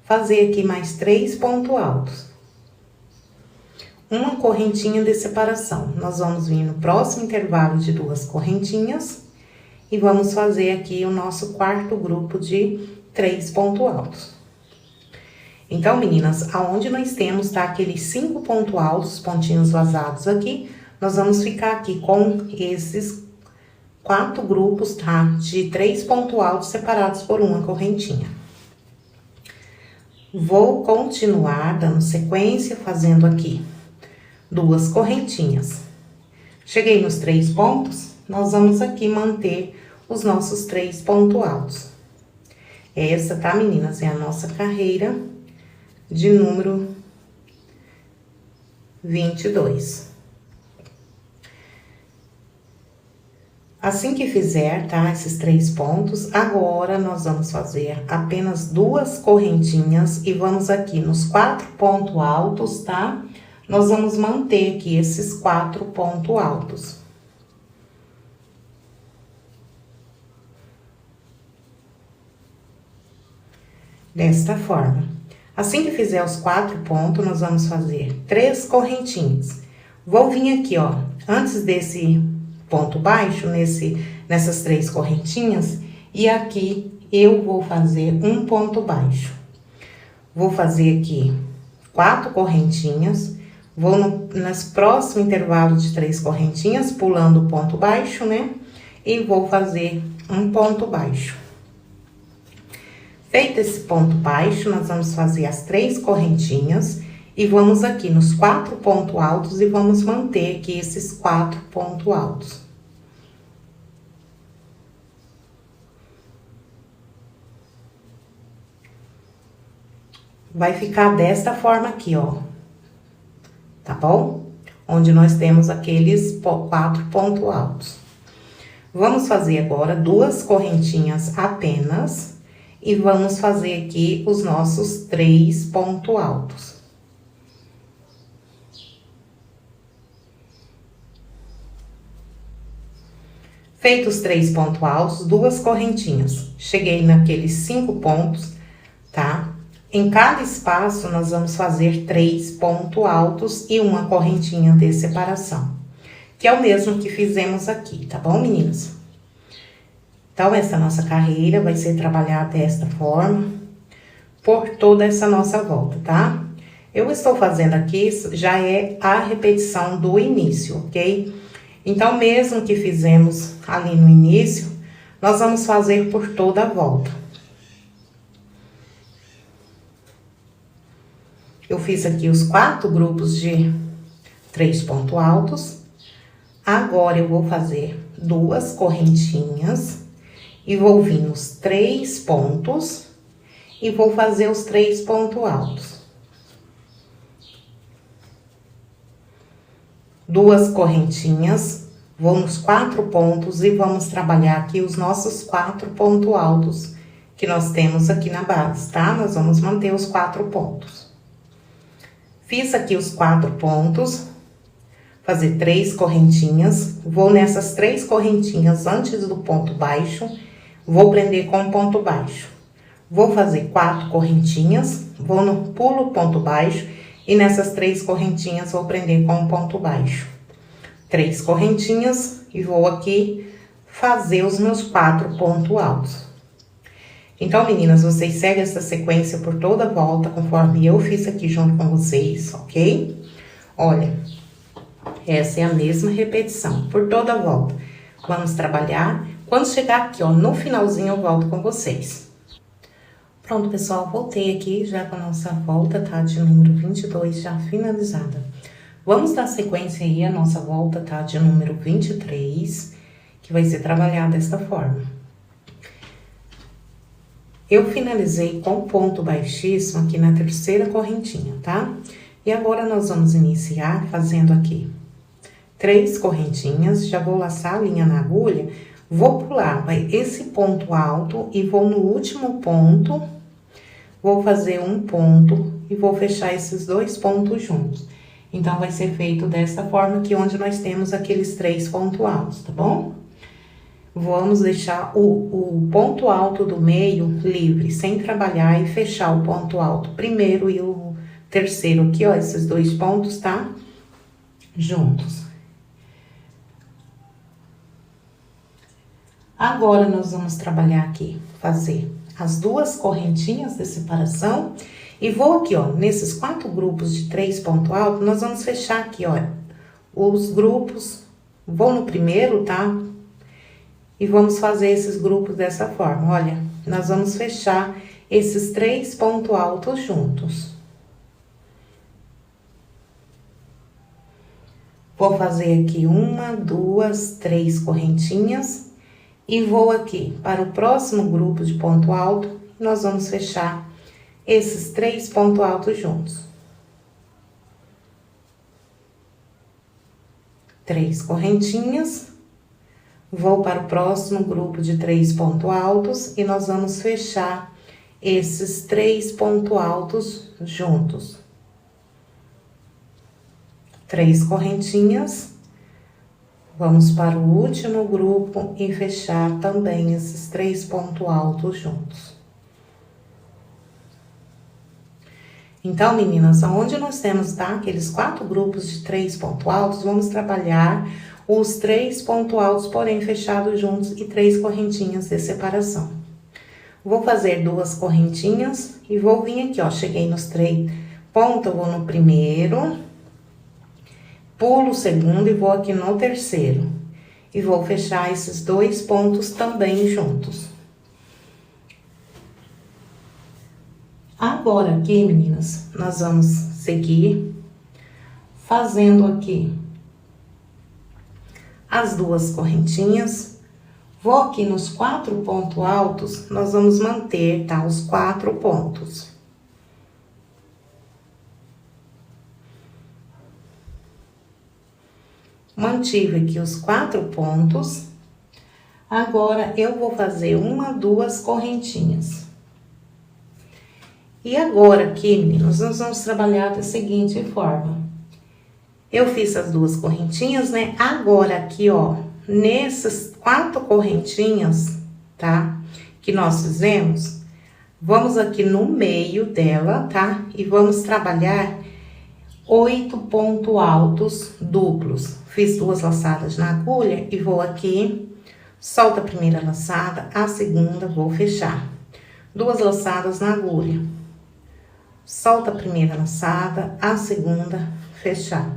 Speaker 1: fazer aqui mais 3 pontos altos. Uma correntinha de separação. Nós vamos vir no próximo intervalo de 2 correntinhas e vamos fazer aqui o nosso quarto grupo de 3 pontos altos. Então, meninas, aonde nós temos, tá, aqueles 5 pontos altos, pontinhos vazados aqui, nós vamos ficar aqui com esses 4 grupos, tá, de 3 pontos altos separados por uma correntinha. Vou continuar dando sequência, fazendo aqui 2 correntinhas. Cheguei nos 3 pontos, nós vamos aqui manter os nossos 3 pontos altos. Essa, tá, meninas, é a nossa carreira de número 22. Assim que fizer, tá, esses 3 pontos, agora nós vamos fazer apenas 2 correntinhas e vamos aqui nos 4 pontos altos, tá? Nós vamos manter aqui esses 4 pontos altos. Desta forma. Assim que fizer os 4 pontos, nós vamos fazer 3 correntinhas. Vou vir aqui, ó, antes desse ponto baixo, nessas 3 correntinhas, e aqui eu vou fazer um ponto baixo. Vou fazer aqui 4 correntinhas, vou nesse próximo intervalo de 3 correntinhas, pulando o ponto baixo, né? E vou fazer um ponto baixo. Feito esse ponto baixo, nós vamos fazer as 3 correntinhas e vamos aqui nos 4 pontos altos e vamos manter aqui esses 4 pontos altos. Vai ficar desta forma aqui, ó. Tá bom? Onde nós temos aqueles 4 pontos altos. Vamos fazer agora 2 correntinhas apenas. E vamos fazer aqui os nossos 3 pontos altos. Feitos os 3 pontos altos, 2 correntinhas. Cheguei naqueles 5 pontos, tá? Em cada espaço, nós vamos fazer 3 pontos altos e uma correntinha de separação. Que é o mesmo que fizemos aqui, tá bom, meninas? Então, essa nossa carreira vai ser trabalhada desta forma, por toda essa nossa volta, tá? Eu estou fazendo aqui, já é a repetição do início, ok? Então, mesmo que fizemos ali no início, nós vamos fazer por toda a volta. Eu fiz aqui os 4 grupos de 3 pontos altos. Agora, eu vou fazer 2 correntinhas. E vou vir nos 3 pontos e vou fazer os 3 pontos altos. 2 correntinhas, vou nos 4 pontos e vamos trabalhar aqui os nossos 4 pontos altos que nós temos aqui na base, tá? Nós vamos manter os 4 pontos. Fiz aqui os 4 pontos, fazer 3 correntinhas, vou nessas 3 correntinhas antes do ponto baixo. Vou prender com ponto baixo. Vou fazer 4 correntinhas, vou no pulo ponto baixo e nessas 3 correntinhas vou prender com ponto baixo. 3 correntinhas e vou aqui fazer os meus 4 pontos altos. Então, meninas, vocês seguem essa sequência por toda a volta, conforme eu fiz aqui junto com vocês, ok? Olha, essa é a mesma repetição por toda a volta. Vamos trabalhar. Quando chegar aqui, ó, no finalzinho, eu volto com vocês. Pronto, pessoal, voltei aqui já com a nossa volta, tá? De número 22, já finalizada. Vamos dar sequência aí a nossa volta, tá? De número 23, que vai ser trabalhada desta forma. Eu finalizei com ponto baixíssimo aqui na 3ª correntinha, tá? E agora, nós vamos iniciar fazendo aqui 3 correntinhas, já vou laçar a linha na agulha. Vou pular esse ponto alto e vou no último ponto, vou fazer um ponto e vou fechar esses 2 pontos juntos. Então, vai ser feito dessa forma aqui, onde nós temos aqueles 3 pontos altos, tá bom? vamos deixar o ponto alto do meio livre, sem trabalhar e fechar o ponto alto primeiro e o terceiro aqui, ó, esses dois pontos, tá? Juntos. Agora, nós vamos trabalhar aqui, fazer as duas correntinhas de separação e vou aqui, ó, nesses 4 grupos de 3 pontos altos, nós vamos fechar aqui, ó, os grupos, vou no primeiro, tá? E vamos fazer esses grupos dessa forma, olha, nós vamos fechar esses 3 pontos altos juntos. Vou fazer aqui 1, 2, 3 correntinhas e vou aqui para o próximo grupo de ponto alto, nós vamos fechar esses 3 pontos altos juntos. 3 correntinhas. Vou para o próximo grupo de 3 pontos altos e nós vamos fechar esses 3 pontos altos juntos. 3 correntinhas. Vamos para o último grupo e fechar também esses 3 pontos altos juntos. Então, meninas, onde nós temos, tá, aqueles 4 grupos de 3 pontos altos, vamos trabalhar os 3 pontos altos, porém fechados juntos e 3 correntinhas de separação. Vou fazer 2 correntinhas e vou vir aqui, ó, cheguei nos 3 pontos, eu vou no primeiro, pulo o segundo e vou aqui no terceiro. E vou fechar esses 2 pontos também juntos. Agora aqui, meninas, nós vamos seguir fazendo aqui as 2 correntinhas. Vou aqui nos 4 pontos altos, nós vamos manter, tá? Os 4 pontos. Mantive aqui os 4 pontos. Agora, eu vou fazer 1, 2 correntinhas. E agora aqui, meninos, nós vamos trabalhar da seguinte forma. Eu fiz as 2 correntinhas, né? Agora aqui, ó, nessas 4 correntinhas, tá? Que nós fizemos, vamos aqui no meio dela, tá? E vamos trabalhar 8 pontos altos duplos. Fiz 2 laçadas na agulha e vou aqui, solto a primeira laçada, a segunda vou fechar. 2 laçadas na agulha. Solta a primeira laçada, a segunda, fechar.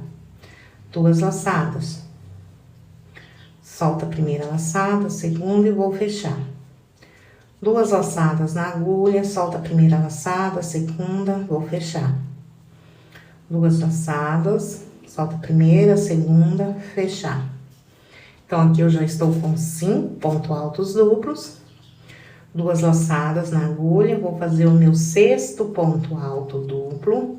Speaker 1: 2 laçadas. Solta a primeira laçada, a segunda e vou fechar. 2 laçadas na agulha, solta a primeira laçada, a segunda, vou fechar. 2 laçadas, solta a primeira, a segunda, fechar. Então, aqui eu já estou com 5 pontos altos duplos. 2 laçadas na agulha, vou fazer o meu 6º ponto alto duplo.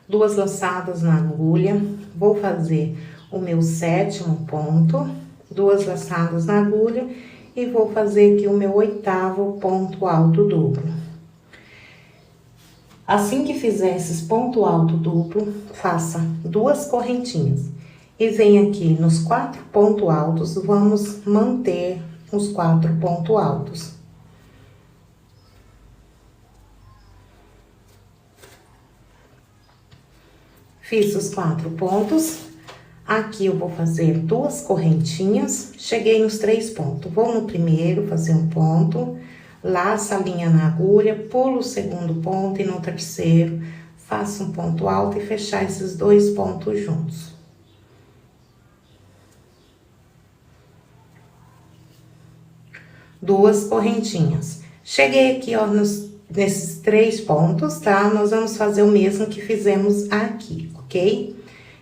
Speaker 1: 2 laçadas na agulha, vou fazer o meu 7º ponto. 2 laçadas na agulha e vou fazer aqui o meu 8º ponto alto duplo. Assim que fizer esses ponto alto duplo, faça 2 correntinhas. E vem aqui nos 4 pontos altos, vamos manter os 4 pontos altos. Fiz os 4 pontos. Aqui eu vou fazer 2 correntinhas. Cheguei nos 3 pontos. Vou no primeiro fazer um ponto, laça a linha na agulha, pulo o segundo ponto e no terceiro faço um ponto alto e fechar esses 2 pontos juntos. Duas correntinhas. Cheguei aqui, ó, nesses 3 pontos, tá? Nós vamos fazer o mesmo que fizemos aqui, ok?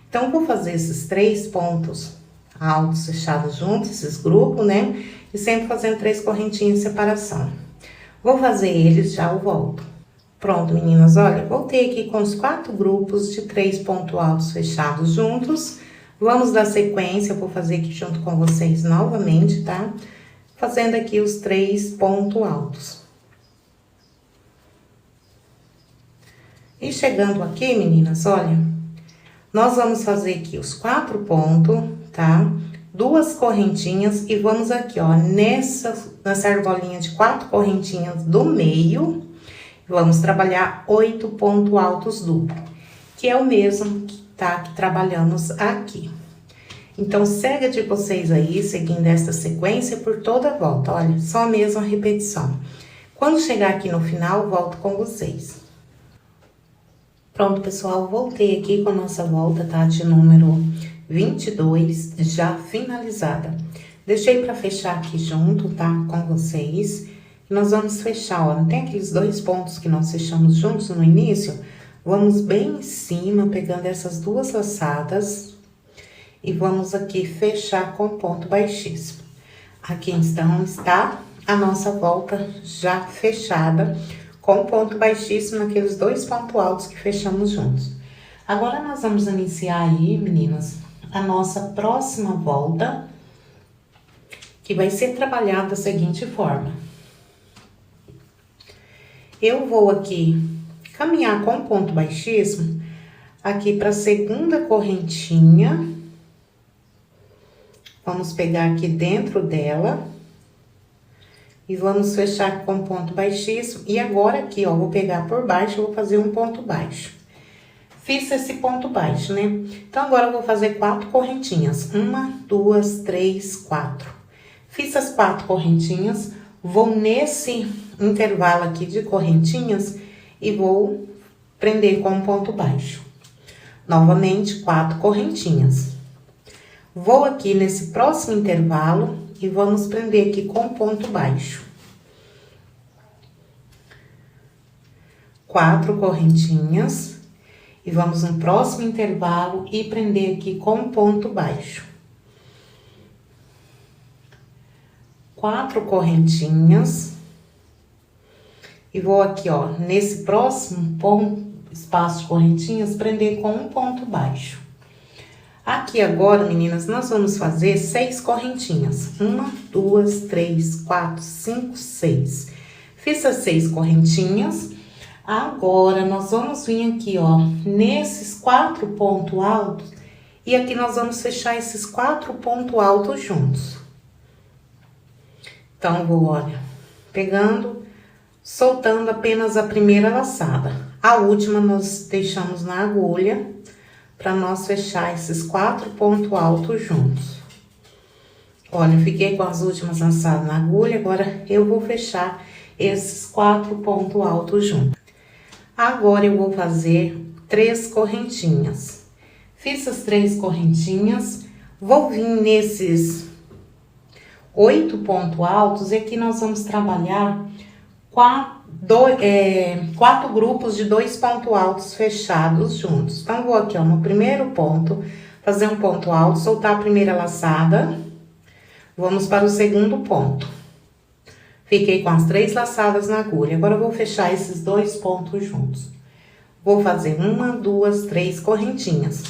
Speaker 1: Então, vou fazer esses 3 pontos altos fechados juntos, esses grupos, né? E sempre fazendo 3 correntinhas de separação. Vou fazer eles, já eu volto. Pronto, meninas, olha, voltei aqui com os 4 grupos de 3 pontos altos fechados juntos. Vamos dar sequência, eu vou fazer aqui junto com vocês novamente, tá? Fazendo aqui os 3 pontos altos. E chegando aqui, meninas, olha, nós vamos fazer aqui os 4 pontos, tá? 2 correntinhas e vamos aqui, ó, nessa argolinha de 4 correntinhas do meio, vamos trabalhar 8 pontos altos duplos, que é o mesmo que trabalhamos aqui. Então, segue de vocês aí, seguindo essa sequência por toda a volta, olha, só a mesma repetição. Quando chegar aqui no final, volto com vocês. Pronto, pessoal, voltei aqui com a nossa volta, tá? De número 22, já finalizada. Deixei pra fechar aqui junto, tá? Com vocês. E nós vamos fechar, ó, não tem aqueles 2 pontos que nós fechamos juntos no início? Vamos bem em cima, pegando essas 2 laçadas. E vamos aqui fechar com ponto baixíssimo. Aqui, então, está a nossa volta já fechada, com ponto baixíssimo naqueles 2 pontos altos que fechamos juntos. Agora, nós vamos iniciar aí, meninas, a nossa próxima volta, que vai ser trabalhada da seguinte forma. Eu vou aqui caminhar com ponto baixíssimo, aqui para a segunda correntinha. Vamos pegar aqui dentro dela. E vamos fechar com ponto baixíssimo. E agora aqui, ó, vou pegar por baixo, vou fazer um ponto baixo. Fiz esse ponto baixo, né? Então, agora eu vou fazer 4 correntinhas. 1, 2, 3, 4. Fiz as 4 correntinhas, vou nesse intervalo aqui de correntinhas e vou prender com um ponto baixo. Novamente, 4 correntinhas. Vou aqui nesse próximo intervalo e vamos prender aqui com ponto baixo. 4 correntinhas. E vamos no próximo intervalo e prender aqui com ponto baixo. 4 correntinhas. E vou aqui, ó, nesse próximo espaço de correntinhas, prender com um ponto baixo. Aqui agora, meninas, nós vamos fazer 6 correntinhas. 1, 2, 3, 4, 5, 6. Fiz as 6 correntinhas. Agora, nós vamos vir aqui, ó, nesses 4 pontos altos. E aqui nós vamos fechar esses 4 pontos altos juntos. Então, vou, olha, pegando, soltando apenas a primeira laçada. A última nós deixamos na agulha, para nós fechar esses 4 pontos altos juntos. Olha, fiquei com as últimas laçadas na agulha, agora eu vou fechar esses 4 pontos altos juntos. Agora, eu vou fazer 3 correntinhas. Fiz as 3 correntinhas, vou vir nesses 8 pontos altos, e aqui nós vamos trabalhar 4 grupos de 2 pontos altos fechados juntos. Então, vou aqui, ó, no primeiro ponto, fazer um ponto alto, soltar a primeira laçada. Vamos para o segundo ponto. Fiquei com as 3 laçadas na agulha. Agora, eu vou fechar esses 2 pontos juntos. Vou fazer 1, 2, 3 correntinhas.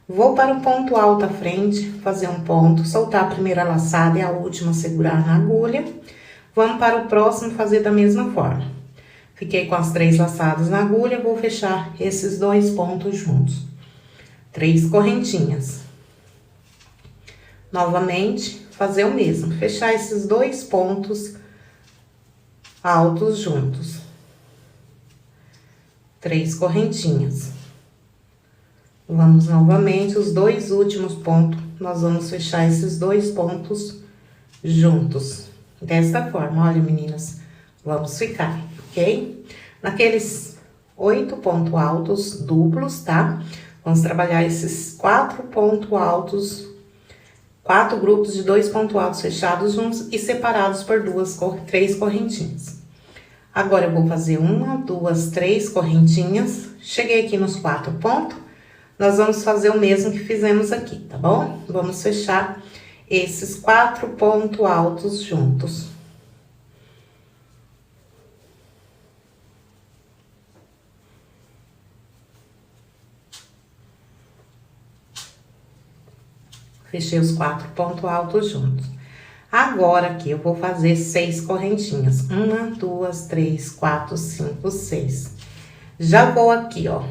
Speaker 1: Vou para o ponto alto à frente, fazer um ponto, soltar a primeira laçada e a última segurar na agulha. Vamos para o próximo fazer da mesma forma. Fiquei com as 3 laçadas na agulha, vou fechar esses 2 pontos juntos. 3 correntinhas. Novamente, fazer o mesmo, fechar esses 2 pontos altos juntos. 3 correntinhas. Vamos novamente, os 2 últimos pontos, nós vamos fechar esses 2 pontos juntos. Desta forma, olha, meninas, vamos ficar, ok? Naqueles 8 pontos altos duplos, tá? Vamos trabalhar esses 4 pontos altos, 4 grupos de 2 pontos altos fechados juntos e separados por 3 correntinhas. Agora, eu vou fazer 1, 2, 3 correntinhas. Cheguei aqui nos 4 pontos, nós vamos fazer o mesmo que fizemos aqui, tá bom? Vamos fechar esses 4 pontos altos juntos. Fechei os 4 pontos altos juntos. Agora, aqui, eu vou fazer 6 correntinhas. 1, 2, 3, 4, 5, 6. Já vou aqui, ó,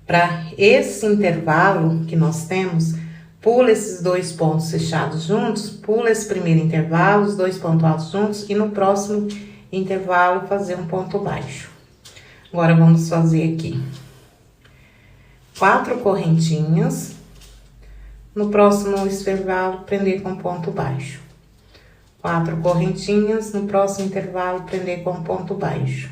Speaker 1: para esse intervalo que nós temos, pula esses dois pontos fechados juntos, pula esse primeiro intervalo, os dois pontos altos juntos, e no próximo intervalo fazer um ponto baixo. Agora, vamos fazer aqui 4 correntinhas, no próximo intervalo, prender com ponto baixo. 4 correntinhas, no próximo intervalo, prender com ponto baixo.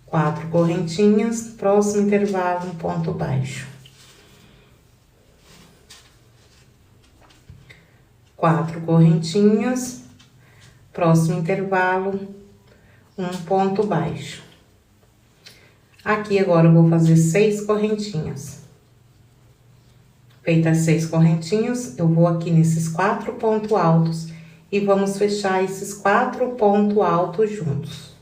Speaker 1: 4 correntinhas, próximo intervalo, um ponto baixo. 4 correntinhas, próximo intervalo, um ponto baixo. Aqui agora eu vou fazer 6 correntinhas. Feitas 6 correntinhas, eu vou aqui nesses 4 pontos altos e vamos fechar esses 4 pontos altos juntos.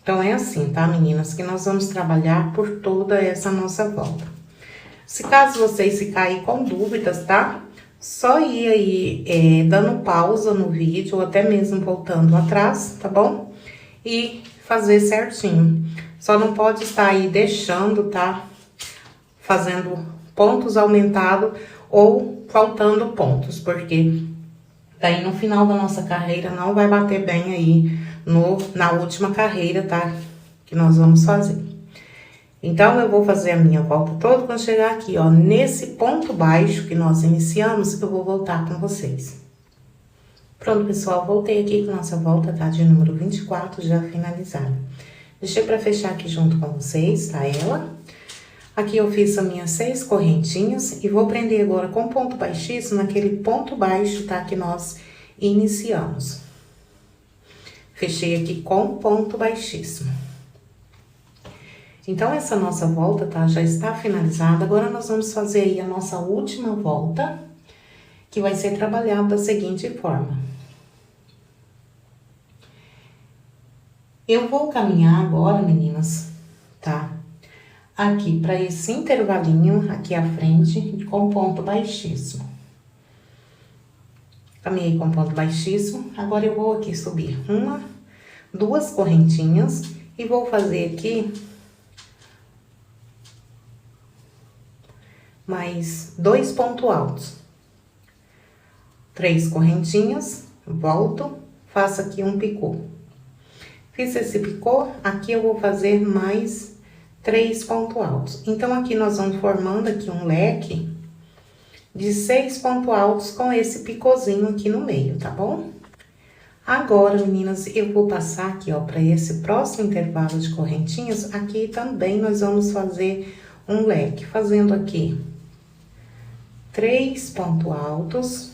Speaker 1: Então, é assim, tá, meninas? Que nós vamos trabalhar por toda essa nossa volta. Se caso vocês ficarem com dúvidas, tá? Só ir aí dando pausa no vídeo, ou até mesmo voltando atrás, tá bom? E fazer certinho. Só não pode estar aí deixando, tá? Fazendo pontos aumentados ou faltando pontos, porque daí no final da nossa carreira não vai bater bem aí na última carreira, tá? Que nós vamos fazer. Então, eu vou fazer a minha volta toda. Quando chegar aqui, ó, nesse ponto baixo que nós iniciamos, eu vou voltar com vocês. Pronto, pessoal, voltei aqui com nossa volta, tá? De número 24, já finalizada. Deixei pra fechar aqui junto com vocês, tá? Ela. Aqui eu fiz as minhas 6 correntinhas e vou prender agora com ponto baixíssimo naquele ponto baixo, tá? Que nós iniciamos. Fechei aqui com ponto baixíssimo. Então, essa nossa volta, tá? Já está finalizada. Agora, nós vamos fazer aí a nossa última volta, que vai ser trabalhada da seguinte forma. Eu vou caminhar agora, meninas, tá? Aqui, para esse intervalinho aqui à frente, com ponto baixíssimo. Caminhei com ponto baixíssimo. Agora, eu vou aqui subir 1, 2 correntinhas e vou fazer aqui mais 2 pontos altos. 3 correntinhas, volto, faço aqui um picô. Fiz esse picô, aqui eu vou fazer mais 3 pontos altos. Então, aqui nós vamos formando aqui um leque de 6 pontos altos com esse picôzinho aqui no meio, tá bom? Agora, meninas, eu vou passar aqui, ó, para esse próximo intervalo de correntinhas. Aqui também nós vamos fazer um leque, fazendo aqui 3 pontos altos,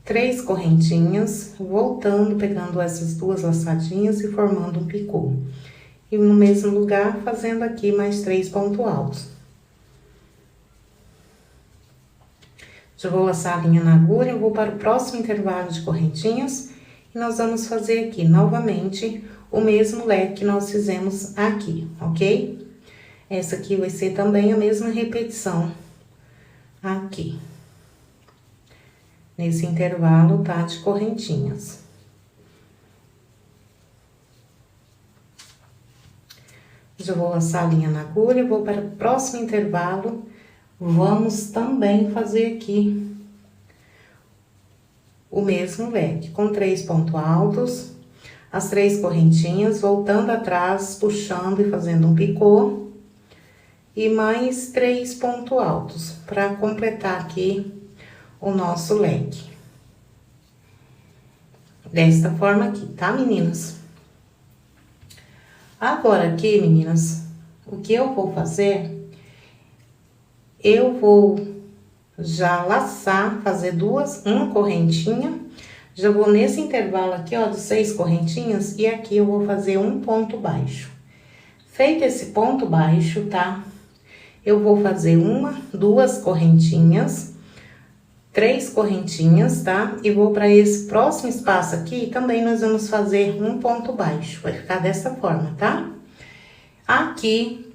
Speaker 1: 3 correntinhas, voltando, pegando essas 2 laçadinhas e formando um picô. E no mesmo lugar, fazendo aqui mais 3 pontos altos. Já vou laçar a linha na agulha, eu vou para o próximo intervalo de correntinhas. E nós vamos fazer aqui, novamente, o mesmo leque que nós fizemos aqui, ok? Essa aqui vai ser também a mesma repetição aqui. Nesse intervalo, tá? De correntinhas. Já vou laçar a linha na agulha, vou para o próximo intervalo. Vamos também fazer aqui o mesmo leque, com 3 pontos altos, as 3 correntinhas, voltando atrás, puxando e fazendo um picô. E mais 3 pontos altos, para completar aqui o nosso leque. Desta forma aqui, tá, meninas? Agora aqui, meninas, o que eu vou fazer? Eu vou já laçar, fazer uma correntinha. Já vou nesse intervalo aqui, ó, de 6 correntinhas, e aqui eu vou fazer um ponto baixo. Feito esse ponto baixo, tá? Eu vou fazer 1, 2 correntinhas, 3 correntinhas, tá? E vou para esse próximo espaço aqui, também nós vamos fazer um ponto baixo. Vai ficar dessa forma, tá? Aqui,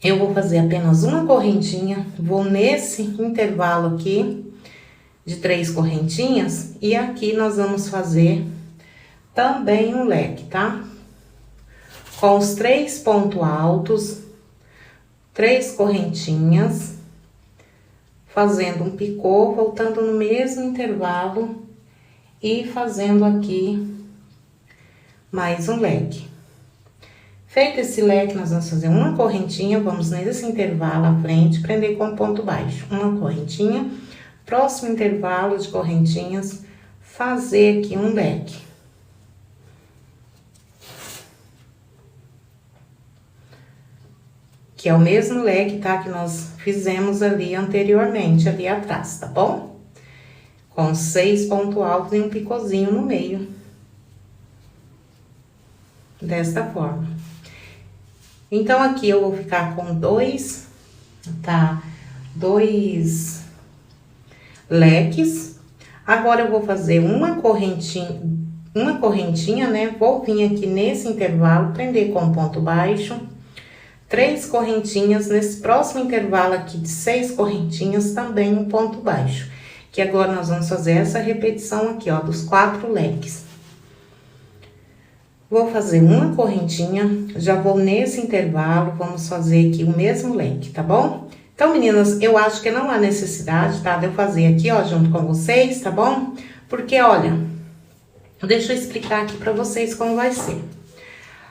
Speaker 1: eu vou fazer apenas uma correntinha, vou nesse intervalo aqui, de 3 correntinhas. E aqui nós vamos fazer também um leque, tá? Com os 3 pontos altos, 3 correntinhas, fazendo um picô, voltando no mesmo intervalo e fazendo aqui mais um leque. Feito esse leque, nós vamos fazer uma correntinha, vamos nesse intervalo à frente, prender com ponto baixo. Uma correntinha, próximo intervalo de correntinhas, fazer aqui um leque. Que é o mesmo leque, tá? Que nós fizemos ali anteriormente, ali atrás, tá bom? Com 6 pontos altos e um picôzinho no meio. Desta forma. Então, aqui eu vou ficar com 2, tá? 2 leques. Agora, eu vou fazer uma correntinha, né? Vou vir aqui nesse intervalo, prender com ponto baixo. 3 correntinhas, nesse próximo intervalo aqui de 6 correntinhas, também um ponto baixo. Que agora nós vamos fazer essa repetição aqui, ó, dos 4 leques. Vou fazer uma correntinha, já vou nesse intervalo, vamos fazer aqui o mesmo leque, tá bom? Então, meninas, eu acho que não há necessidade, tá, de eu fazer aqui, ó, junto com vocês, tá bom? Porque, olha, deixa eu explicar aqui pra vocês como vai ser.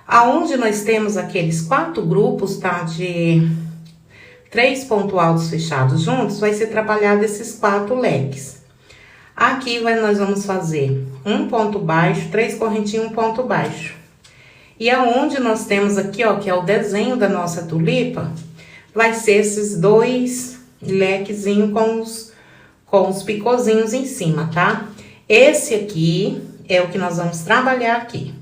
Speaker 1: Aonde nós temos aqueles 4 grupos, tá, de 3 pontos altos fechados juntos, vai ser trabalhado esses 4 leques. Aqui nós vamos fazer um ponto baixo, 3 correntinhas, um ponto baixo. E aonde nós temos aqui, ó, que é o desenho da nossa tulipa, vai ser esses 2 lequezinhos com os picôzinhos em cima, tá? Esse aqui é o que nós vamos trabalhar aqui.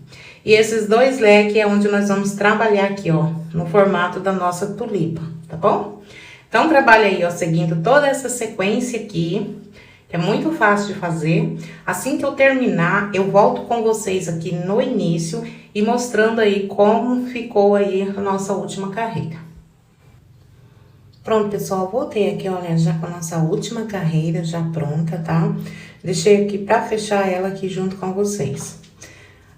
Speaker 1: E esses 2 leques é onde nós vamos trabalhar aqui, ó, no formato da nossa tulipa, tá bom? Então, trabalha aí, ó, seguindo toda essa sequência aqui, que é muito fácil de fazer. Assim que eu terminar, eu volto com vocês aqui no início e mostrando aí como ficou aí a nossa última carreira. Pronto, pessoal, voltei aqui, olha, já com a nossa última carreira já pronta, tá? Deixei aqui pra fechar ela aqui junto com vocês.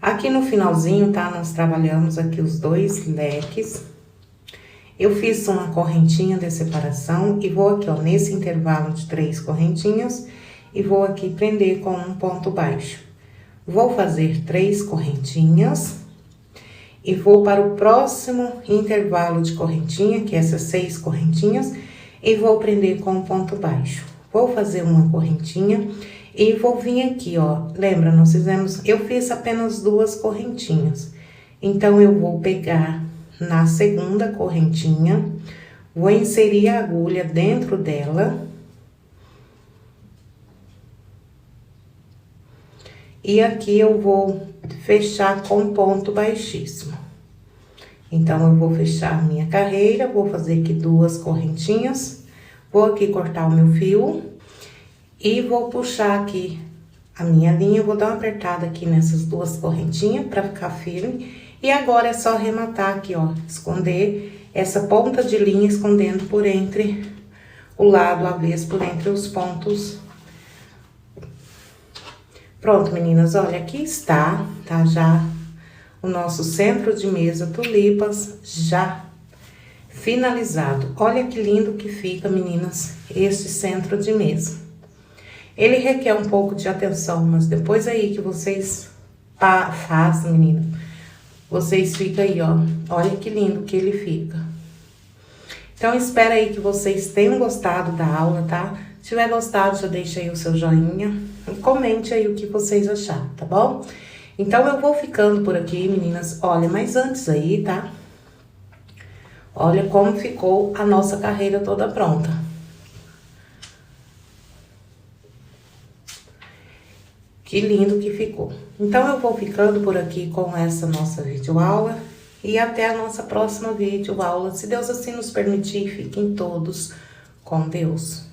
Speaker 1: Aqui no finalzinho, tá? Nós trabalhamos aqui os 2 leques. Eu fiz uma correntinha de separação e vou aqui, ó, nesse intervalo de 3 correntinhas e vou aqui prender com um ponto baixo. Vou fazer 3 correntinhas e vou para o próximo intervalo de correntinha, que é essas 6 correntinhas, e vou prender com um ponto baixo. Vou fazer uma correntinha e vou vir aqui, ó, lembra, eu fiz apenas 2 correntinhas. Então, eu vou pegar na segunda correntinha, vou inserir a agulha dentro dela. E aqui eu vou fechar com ponto baixíssimo. Então, eu vou fechar minha carreira, vou fazer aqui 2 correntinhas, vou aqui cortar o meu fio. E vou puxar aqui a minha linha, vou dar uma apertada aqui nessas 2 correntinhas pra ficar firme. E agora é só arrematar aqui, ó, esconder essa ponta de linha, escondendo por entre o lado avesso, por entre os pontos. Pronto, meninas, olha, aqui está, tá, já o nosso centro de mesa tulipas já finalizado. Olha que lindo que fica, meninas, esse centro de mesa. Ele requer um pouco de atenção, mas depois aí que vocês fazem, menina, vocês ficam aí, ó. Olha que lindo que ele fica. Então, espero aí que vocês tenham gostado da aula, tá? Se tiver gostado, já deixa aí o seu joinha e comente aí o que vocês acharam, tá bom? Então, eu vou ficando por aqui, meninas. Olha, mas antes aí, tá? Olha como ficou a nossa carreira toda pronta. Que lindo que ficou. Então, eu vou ficando por aqui com essa nossa videoaula. E até a nossa próxima videoaula. Se Deus assim nos permitir, fiquem todos com Deus.